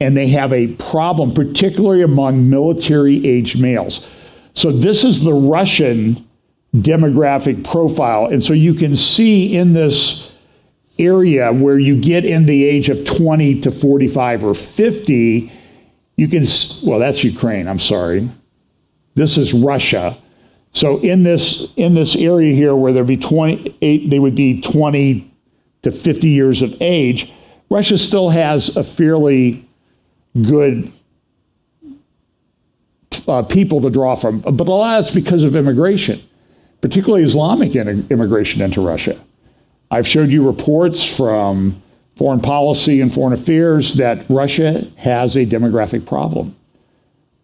S1: And they have a problem, particularly among military-aged males. So this is the Russian demographic profile. And so you can see in this area where you get in the age of 20 to 45 or 50, you can, well, that's Ukraine, I'm sorry. This is Russia. So in this area here where they would be 20 to 50 years of age, Russia still has a fairly good people to draw from. But a lot of that's because of immigration, particularly Islamic immigration into Russia. I've showed you reports from Foreign Policy and Foreign Affairs that Russia has a demographic problem.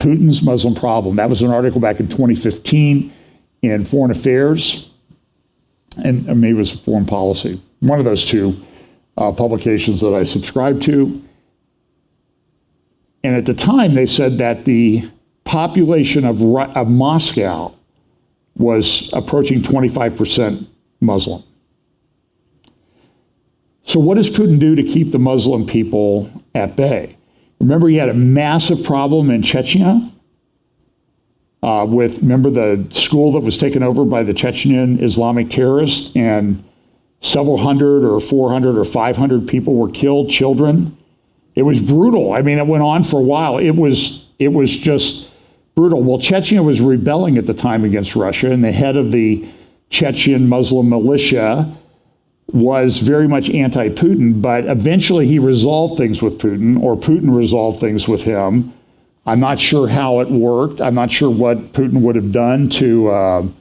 S1: Putin's Muslim problem. That was an article back in 2015 in Foreign Affairs, and maybe it was Foreign Policy. One of those two publications that I subscribed to. And at the time, they said that the population of Moscow was approaching 25% Muslim. So what does Putin do to keep the Muslim people at bay? Remember, he had a massive problem in Chechnya remember the school that was taken over by the Chechen Islamic terrorists, and several hundred or 400 or 500 people were killed, children. It was brutal. It went on for a while. It was just brutal. Well, Chechnya was rebelling at the time against Russia, and the head of the Chechen Muslim militia was very much anti-Putin, but eventually he resolved things with Putin, or Putin resolved things with him. I'm not sure how it worked. I'm not sure what Putin would have done to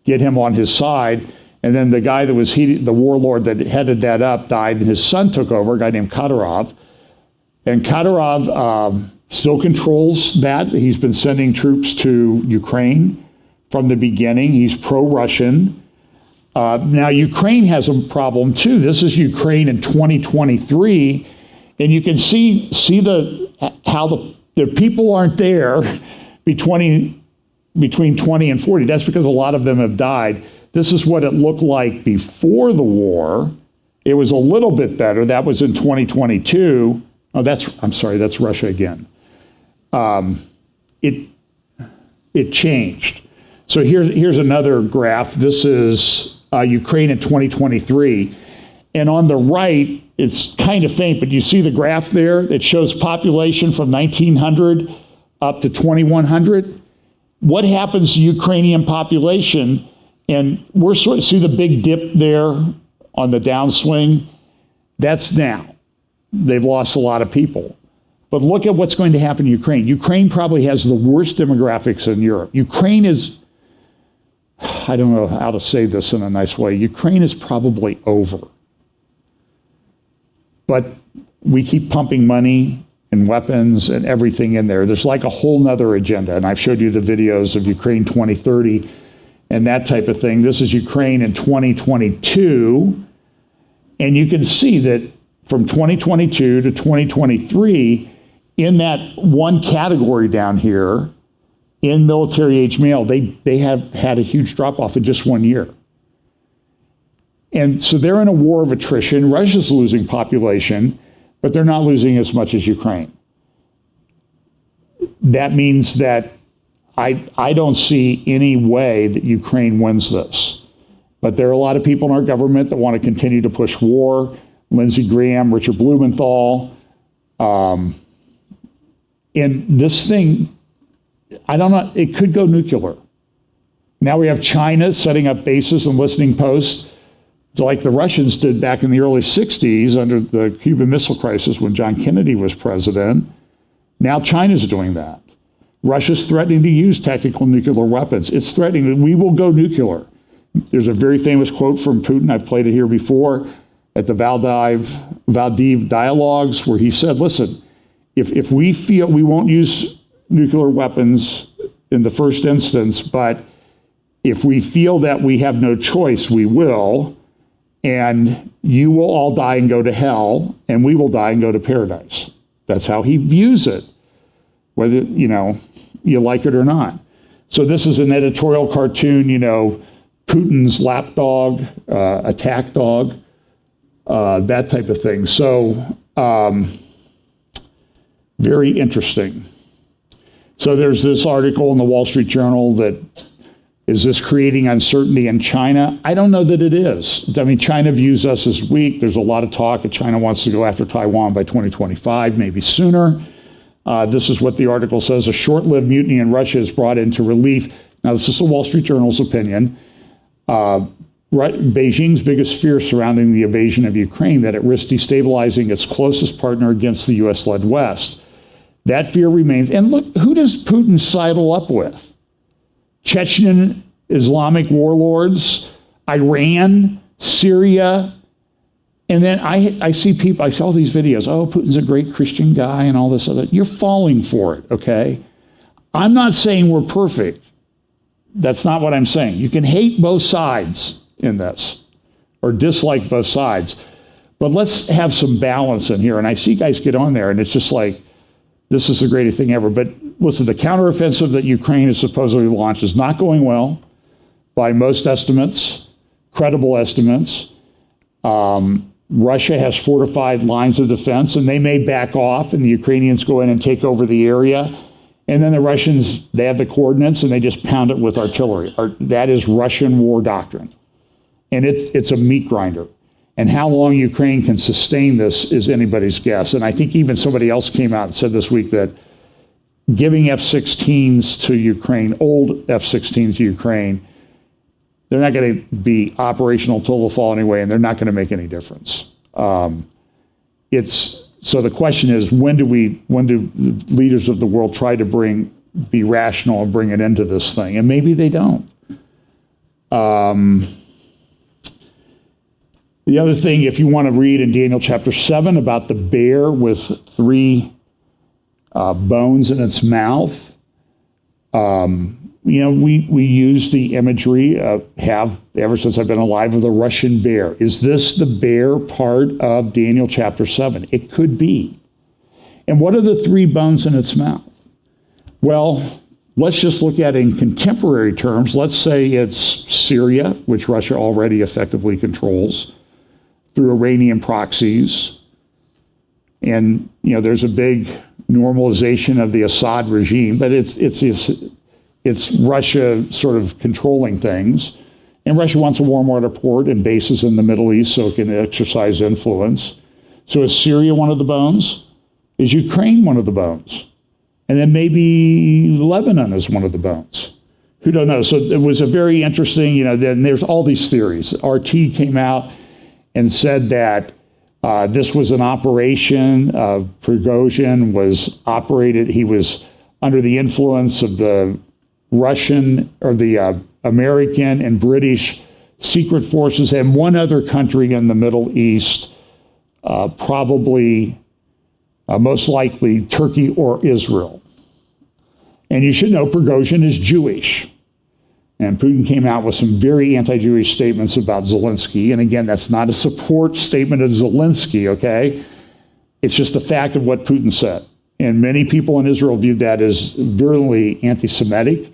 S1: get him on his side. And then the guy that was the warlord that headed that up died, and his son took over, a guy named Kadyrov. And Kadyrov still controls that. He's been sending troops to Ukraine from the beginning. He's pro-Russian. Now, Ukraine has a problem, too. This is Ukraine in 2023. And you can see how the people aren't there between 20 and 40. That's because a lot of them have died. This is what it looked like before the war. It was a little bit better. That was in 2022. Oh, that's Russia again. It changed. So here's another graph. This is Ukraine in 2023. And on the right, it's kind of faint, but you see the graph there? It shows population from 1900 up to 2100. What happens to Ukrainian population? And we're see the big dip there on the downswing? That's now. They've lost a lot of people. But look at what's going to happen in Ukraine. Ukraine probably has the worst demographics in Europe. Ukraine is, I don't know how to say this in a nice way, Ukraine is probably over. But we keep pumping money and weapons and everything in there. There's like a whole nother agenda. And I've showed you the videos of Ukraine 2030 and that type of thing. This is Ukraine in 2022. And you can see that from 2022 to 2023, in that one category down here, in military age male, they have had a huge drop off in just 1 year. And so they're in a war of attrition. Russia's losing population, but they're not losing as much as Ukraine. That means that I don't see any way that Ukraine wins this. But there are a lot of people in our government that want to continue to push war. Lindsey Graham, Richard Blumenthal. And this thing, I don't know, it could go nuclear. Now we have China setting up bases and listening posts like the Russians did back in the early 60s under the Cuban Missile Crisis when John Kennedy was president. Now China's doing that. Russia's threatening to use tactical nuclear weapons. It's threatening that we will go nuclear. There's a very famous quote from Putin. I've played it here before at the Valdiv dialogues where he said, listen, if we feel we won't use nuclear weapons in the first instance, but if we feel that we have no choice, we will, and you will all die and go to hell, and we will die and go to paradise. That's how he views it, whether, you like it or not. So this is an editorial cartoon, Putin's lapdog, attack dog, that type of thing. So very interesting. So there's this article in the Wall Street Journal that, is this creating uncertainty in China? I don't know that it is. I mean, China views us as weak. There's a lot of talk that China wants to go after Taiwan by 2025, maybe sooner. This is what the article says. A short-lived mutiny in Russia is brought into relief. Now, this is the Wall Street Journal's opinion. Beijing's biggest fear surrounding the invasion of Ukraine, that it risks destabilizing its closest partner against the U.S.-led West. That fear remains. And look, who does Putin sidle up with? Chechen Islamic warlords, Iran, Syria. And then I see people, I saw these videos, oh, Putin's a great Christian guy and all this other. You're falling for it, okay? I'm not saying we're perfect. That's not what I'm saying. You can hate both sides in this or dislike both sides. But let's have some balance in here. And I see guys get on there and it's just like, this is the greatest thing ever. But listen, the counteroffensive that Ukraine has supposedly launched is not going well by most estimates, credible estimates. Russia has fortified lines of defense, and they may back off, and the Ukrainians go in and take over the area. And then the Russians, they have the coordinates, and they just pound it with artillery. That is Russian war doctrine. And it's a meat grinder. And how long Ukraine can sustain this is anybody's guess. And I think even somebody else came out and said this week that giving F-16s to Ukraine, old F-16s to Ukraine, they're not going to be operational till the fall anyway, and they're not going to make any difference. So the question is, when do leaders of the world try to be rational and bring an end to this thing? And maybe they don't. The other thing, if you want to read in Daniel chapter 7 about the bear with 3 bones in its mouth, we use the imagery, have ever since I've been alive, of the Russian bear. Is this the bear part of Daniel chapter 7? It could be. And what are the 3 bones in its mouth? Well, let's just look at it in contemporary terms. Let's say it's Syria, which Russia already effectively controls through Iranian proxies. And, there's a big normalization of the Assad regime, but it's Russia sort of controlling things. And Russia wants a warm water port and bases in the Middle East so it can exercise influence. So is Syria one of the bones? Is Ukraine one of the bones? And then maybe Lebanon is one of the bones. Who don't know? So it was a very interesting, then there's all these theories. RT came out and said that this was an operation. Prigozhin was operated. He was under the influence of the Russian or the American and British secret forces and one other country in the Middle East, probably most likely Turkey or Israel. And you should know Prigozhin is Jewish. And Putin came out with some very anti-Jewish statements about Zelensky. And again, that's not a support statement of Zelensky, okay? It's just the fact of what Putin said. And many people in Israel viewed that as virulently anti-Semitic.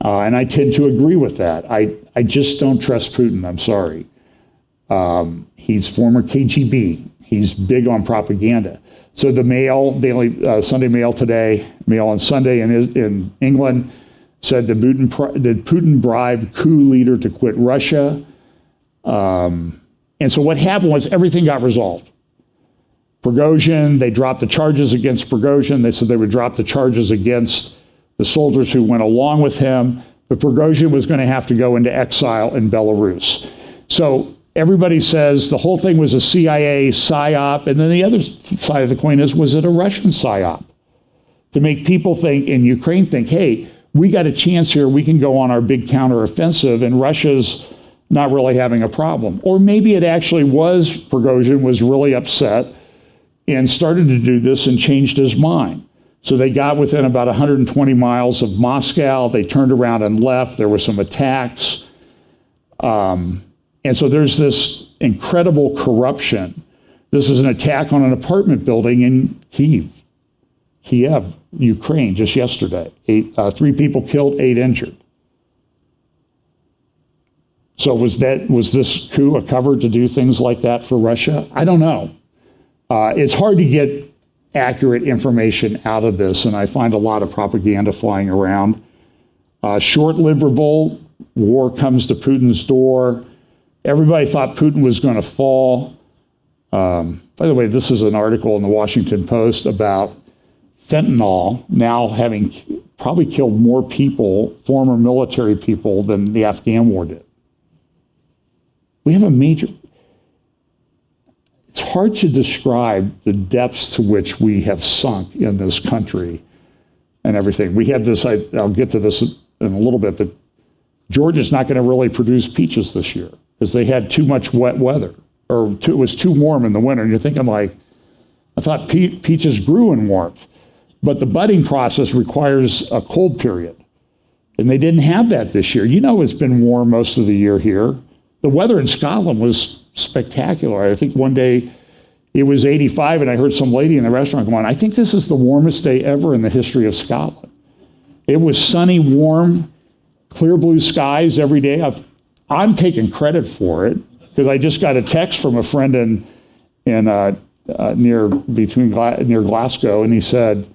S1: And I tend to agree with that. I just don't trust Putin, I'm sorry. He's former KGB. He's big on propaganda. So the Mail, Daily Sunday Mail today, Mail on Sunday in England, said did Putin bribe coup leader to quit Russia? And so what happened was everything got resolved. Prigozhin, they dropped the charges against Prigozhin. They said they would drop the charges against the soldiers who went along with him. But Prigozhin was going to have to go into exile in Belarus. So everybody says the whole thing was a CIA psyop. And then the other side of the coin is, was it a Russian psyop? To make people think, in Ukraine think, hey, we got a chance here. We can go on our big counteroffensive, and Russia's not really having a problem. Or maybe it actually was Prigozhin was really upset and started to do this and changed his mind. So they got within about 120 miles of Moscow. They turned around and left. There were some attacks. And so there's this incredible corruption. This is an attack on an apartment building in Kiev, Ukraine, just yesterday. 3 people killed, 8 injured. So was this coup a cover to do things like that for Russia? I don't know. It's hard to get accurate information out of this, and I find a lot of propaganda flying around. Short-lived revolt, war comes to Putin's door. Everybody thought Putin was going to fall. By the way, this is an article in the Washington Post about fentanyl now having probably killed more people, former military people, than the Afghan war did. We have a major... It's hard to describe the depths to which we have sunk in this country and everything. We had this, I'll get to this in a little bit, but Georgia's not going to really produce peaches this year because they had too much wet weather, or it was too warm in the winter. And you're thinking like, I thought peaches grew in warmth, but the budding process requires a cold period. And they didn't have that this year. You know, it's been warm most of the year here. The weather in Scotland was spectacular. I think one day it was 85 and I heard some lady in the restaurant come on, I think this is the warmest day ever in the history of Scotland. It was sunny, warm, clear blue skies every day. I'm taking credit for it because I just got a text from a friend near Glasgow, and he said,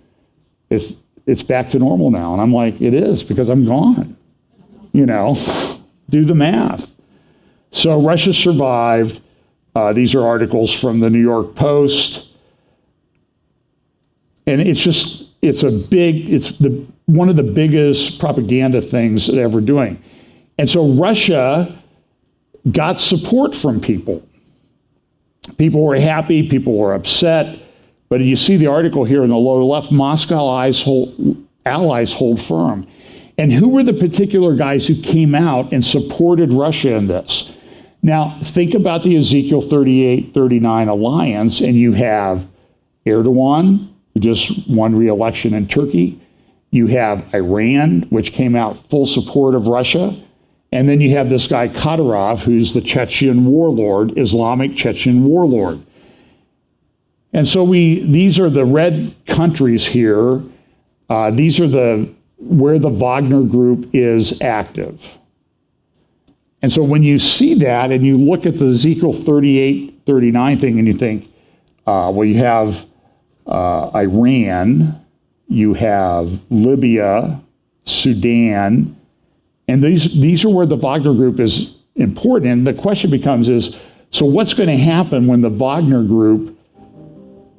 S1: it's back to normal now. And I'm like, it is, because I'm gone. You know, do the math. So Russia survived. These are articles from the New York Post. And it's one of the biggest propaganda things that ever doing. And so Russia got support from people. People were happy, people were upset. But you see the article here in the lower left, Moscow allies hold firm. And who were the particular guys who came out and supported Russia in this? Now, think about the Ezekiel 38-39 alliance, and you have Erdogan, who just won re-election in Turkey. You have Iran, which came out full support of Russia. And then you have this guy Kadyrov, who's the Chechen warlord, Islamic Chechen warlord. And so these are the red countries here. These are where the Wagner group is active. And so when you see that and you look at the Ezekiel 38-39 thing and you think, well, you have Iran, you have Libya, Sudan, and these are where the Wagner group is important. And the question becomes so what's going to happen when the Wagner group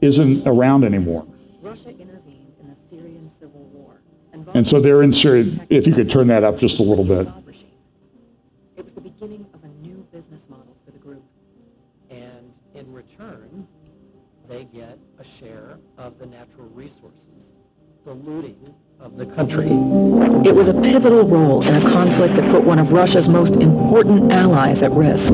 S1: isn't around anymore?
S15: Russia intervened in the Syrian civil war.
S1: And so they're in Syria. If you could turn that up just a little bit.
S15: It was the beginning of a new business model for the group.
S8: And in return, they get a share of the natural resources, the looting of the country.
S15: It was a pivotal role in a conflict that put one of Russia's most important allies at risk.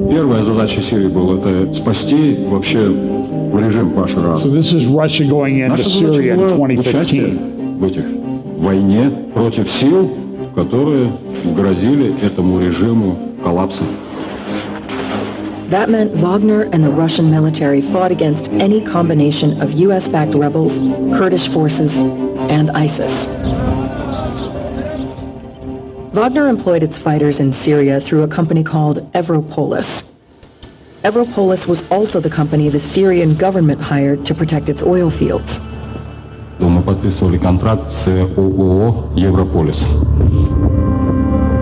S14: Первая задача Сирии была это спасти вообще режим Башара Асада.
S1: So this is Russia going into Syria in 2015.
S14: В этих войне против сил, которые грозили этому режиму коллапсом.
S15: That meant Wagner and the Russian military fought against any combination of US-backed rebels, Kurdish forces, and ISIS. Wagner employed its fighters in Syria through a company called Evropolis. Evropolis was also the company the Syrian government hired to protect its oil fields.
S14: Мы подписывали контракт с ООО «Европолис».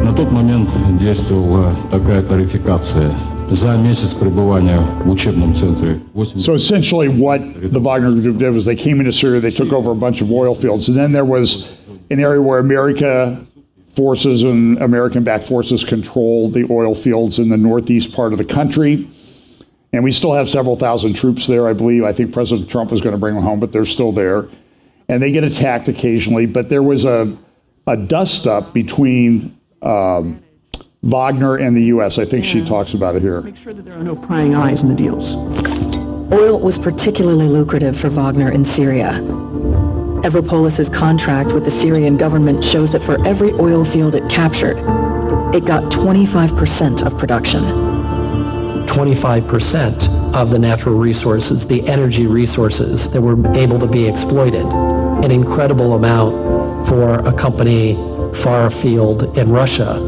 S14: На тот момент действовала такая тарификация. За месяц пребывания в учебном центре.
S1: So essentially what the Wagner Group did was they came into Syria, they took over a bunch of oil fields, and then there was an area where America forces and American-backed forces control the oil fields in the northeast part of the country. And we still have several thousand troops there, I believe. I think President Trump was going to bring them home, but they're still there. And they get attacked occasionally. But there was a dust-up between Wagner and the U.S. I think she talks about it here.
S9: Make sure that there are no prying eyes in the deals.
S15: Oil was particularly lucrative for Wagner in Syria. Evropolis' contract with the Syrian government shows that for every oil field it captured, it got 25% of production.
S8: 25% of the natural resources, the energy resources that were able to be exploited. An incredible amount for a company far afield in Russia.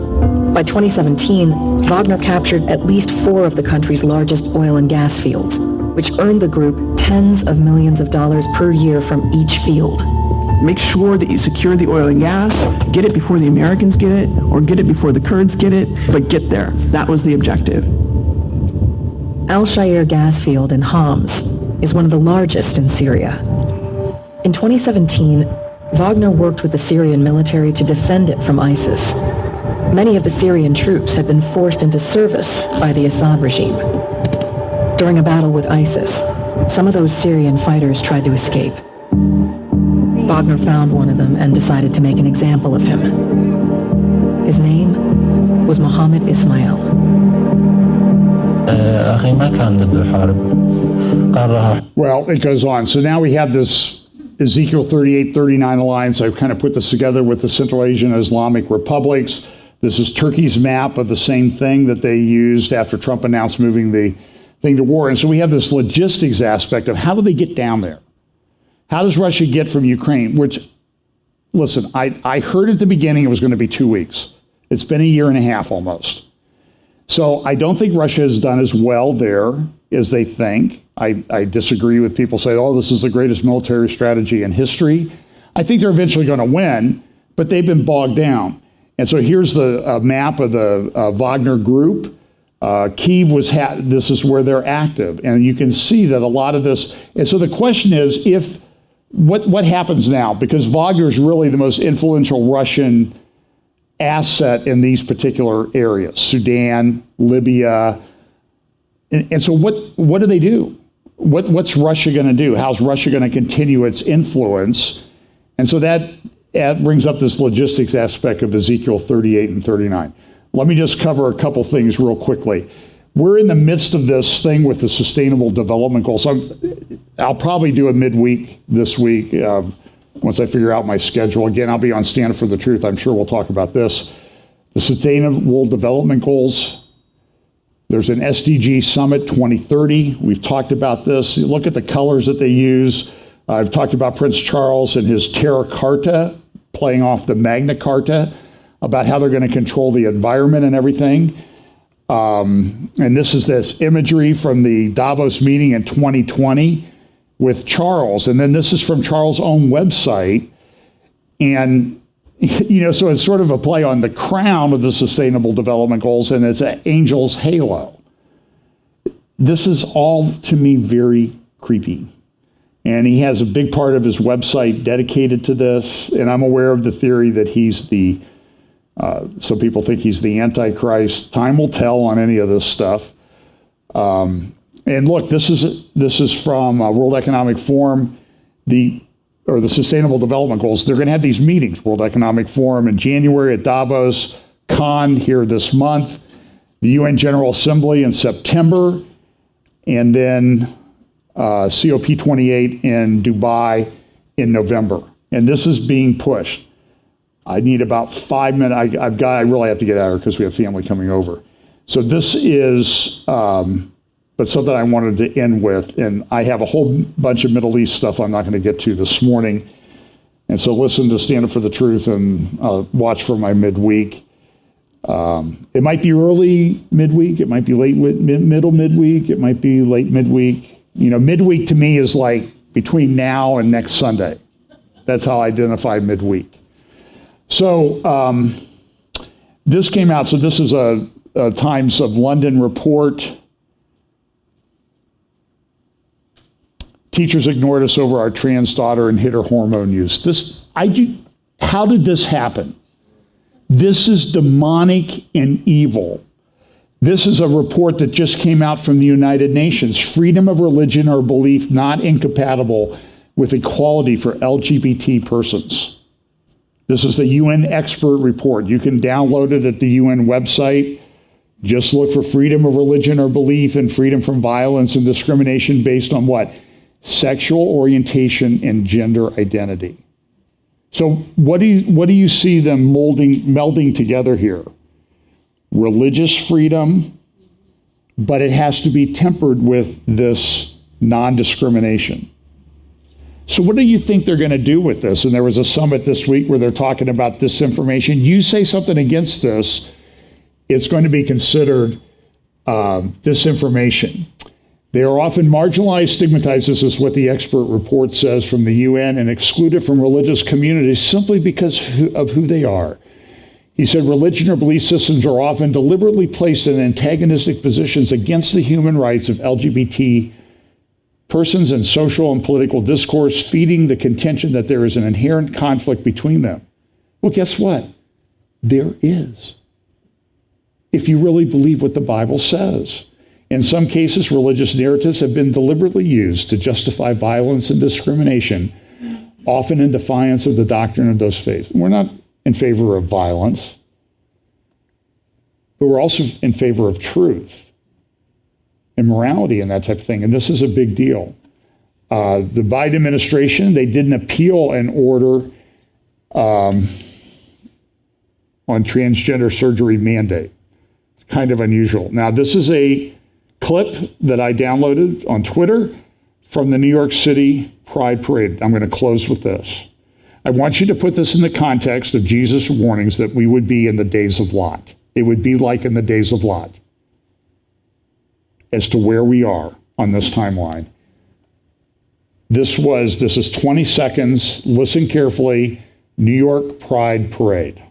S15: By 2017, Wagner captured at least 4 of the country's largest oil and gas fields, which earned the group tens of millions of dollars per year from each field.
S9: Make sure that you secure the oil and gas, get it before the Americans get it, or get it before the Kurds get it, but get there. That was the objective.
S15: Al-Shair gas field in Homs is one of the largest in Syria. In 2017, Wagner worked with the Syrian military to defend it from ISIS. Many of the Syrian troops had been forced into service by the Assad regime. During a battle with ISIS, some of those Syrian fighters tried to escape. Wagner found one of them and decided to make an example of him. His name was Mohammed Ismail.
S1: Well, it goes on. So now we have this Ezekiel 38-39 alliance. I've kind of put this together with the Central Asian Islamic republics. This is Turkey's map of the same thing that they used after Trump announced moving the thing to war. And so we have this logistics aspect of how do they get down there? How does Russia get from Ukraine? Which, listen, I heard at the beginning it was going to be 2 weeks. It's been a year and a half almost. So I don't think Russia has done as well there as they think. I disagree with people say, oh, this is the greatest military strategy in history. I think they're eventually going to win, but they've been bogged down. And so here's the map of the Wagner group. Kyiv was, this is where they're active. And you can see that a lot of this, and so the question is, what happens now? Because Wagner is really the most influential Russian asset in these particular areas, Sudan, Libya. And so what do they do? What's Russia going to do? How's Russia going to continue its influence? And so that brings up this logistics aspect of Ezekiel 38 and 39. Let me just cover a couple things real quickly. We're in the midst of this thing with the Sustainable Development Goals. I'll probably do a midweek this week once I figure out my schedule. Again, I'll be on Stand for the Truth. I'm sure we'll talk about this. The Sustainable Development Goals. There's an SDG Summit 2030. We've talked about this. Look at the colors that they use. I've talked about Prince Charles and his Terra Carta, playing off the Magna Carta, about how they're going to control the environment and everything. And this is this imagery from the Davos meeting in 2020 with Charles. And then this is from Charles' own website. And, so it's sort of a play on the crown of the Sustainable Development Goals, and it's an angel's halo. This is all, to me, very creepy. And he has a big part of his website dedicated to this. And I'm aware of the theory that he's so people think he's the Antichrist. Time will tell on any of this stuff. And look, this is from World Economic Forum, the Sustainable Development Goals. They're going to have these meetings, World Economic Forum in January at Davos, Cannes here this month, the UN General Assembly in September, and then COP28 in Dubai in November. And this is being pushed. I need about 5 minutes. I really have to get out of here because we have family coming over. So this is, but something I wanted to end with, and I have a whole bunch of Middle East stuff I'm not going to get to this morning. And so listen to Stand Up for the Truth and watch for my midweek. It might be early midweek. It might be late middle midweek. It might be late midweek. You know, midweek to me is like between now and next Sunday. That's how I identify midweek. So this came out. So this is a Times of London report. Teachers ignored us over our trans daughter and hid her hormone use. How did this happen? This is demonic and evil. This is a report that just came out from the United Nations. Freedom of religion or belief not incompatible with equality for LGBT persons. This is the UN expert report. You can download it at the UN website. Just look for freedom of religion or belief and freedom from violence and discrimination based on what? Sexual orientation and gender identity. So what do you see them melding together here? Religious freedom, but it has to be tempered with this non-discrimination. So what do you think they're going to do with this? And there was a summit this week where they're talking about disinformation. You say something against this, it's going to be considered disinformation. They are often marginalized, stigmatized, this is what the expert report says from the UN, and excluded from religious communities simply because of who they are. He said religion or belief systems are often deliberately placed in antagonistic positions against the human rights of LGBT persons and social and political discourse, feeding the contention that there is an inherent conflict between them. Well, guess what? There is. If you really believe what the Bible says. In some cases, religious narratives have been deliberately used to justify violence and discrimination, often in defiance of the doctrine of those faiths. We're not in favor of violence, but we're also in favor of truth and morality and that type of thing. And this is a big deal. The Biden administration, they didn't appeal an order on transgender surgery mandate. It's kind of unusual. Now, this is a clip that I downloaded on Twitter from the New York City Pride Parade. I'm going to close with this. I want you to put this in the context of Jesus' warnings that we would be in the days of Lot. It would be like in the days of Lot as to where we are on this timeline. This is 20 seconds. Listen carefully. New York Pride Parade.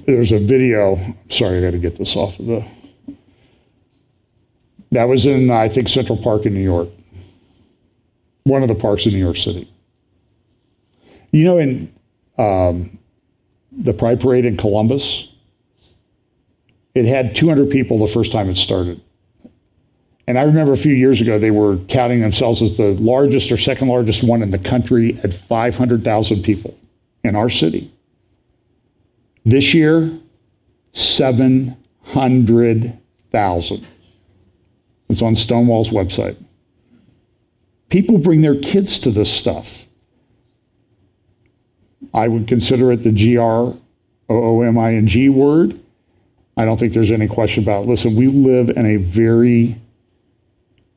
S1: There's a video. Sorry, I got to get this off of the. That was in, I think, Central Park in New York. One of the parks in New York City. You know, in the Pride Parade in Columbus, it had 200 people the first time it started. And I remember a few years ago, they were counting themselves as the largest or second largest one in the country at 500,000 people in our city. This year, 700,000. It's on Stonewall's website. People bring their kids to this stuff. I would consider it the GROOMING word. I don't think there's any question about it. Listen, we live in a very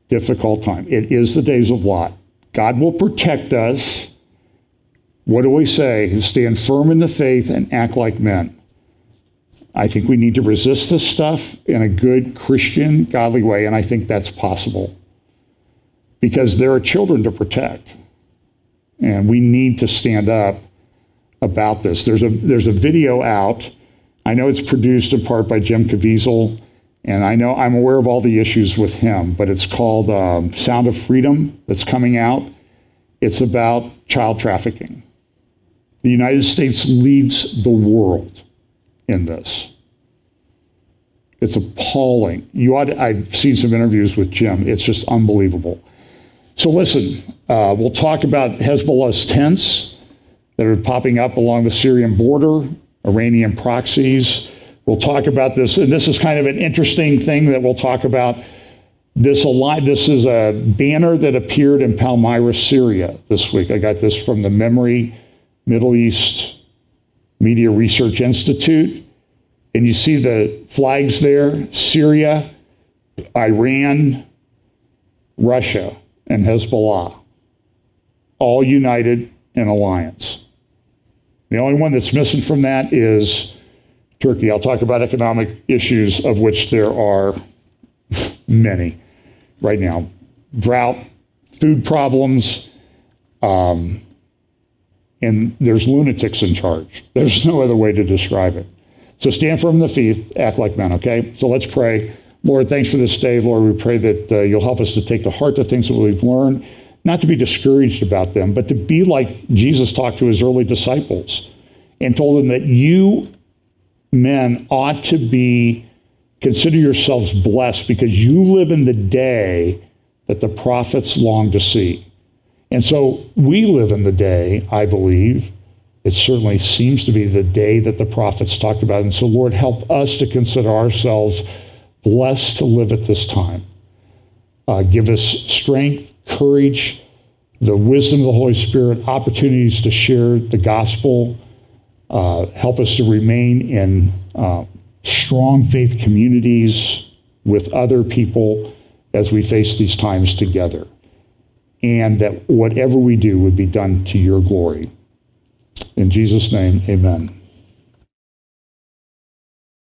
S1: difficult time. It is the days of Lot. God will protect us. What do we say? Stand firm in the faith and act like men. I think we need to resist this stuff in a good Christian, godly way, and I think that's possible. Because there are children to protect. And we need to stand up about this. There's a video out. I know it's produced in part by Jim Caviezel, and I'm aware of all the issues with him, but it's called Sound of Freedom that's coming out. It's about child trafficking. The United States leads the world in this. It's appalling. I've seen some interviews with Jim. It's just unbelievable. So listen, we'll talk about Hezbollah's tents that are popping up along the Syrian border, Iranian proxies. We'll talk about this, and this is kind of an interesting thing that we'll talk about. This is a banner that appeared in Palmyra, Syria this week. I got this from the Memory Middle East Media Research Institute. And you see the flags there, Syria, Iran, Russia, and Hezbollah, all united in alliance. The only one that's missing from that is Turkey. I'll talk about economic issues, of which there are many right now. Drought, food problems, and there's lunatics in charge. There's no other way to describe it. So stand firm in the faith, act like men, okay? So let's pray. Lord, thanks for this day. Lord, we pray that you'll help us to take to heart the things that we've learned, not to be discouraged about them, but to be like Jesus talked to his early disciples and told them that you men ought to consider yourselves blessed because you live in the day that the prophets long to see. And so we live in the day, I believe. It certainly seems to be the day that the prophets talked about. And so, Lord, help us to consider ourselves blessed to live at this time. Give us strength, courage, the wisdom of the Holy Spirit, opportunities to share the gospel. Help us to remain in strong faith communities with other people as we face these times together. And that whatever we do would be done to your glory. In Jesus' name, amen.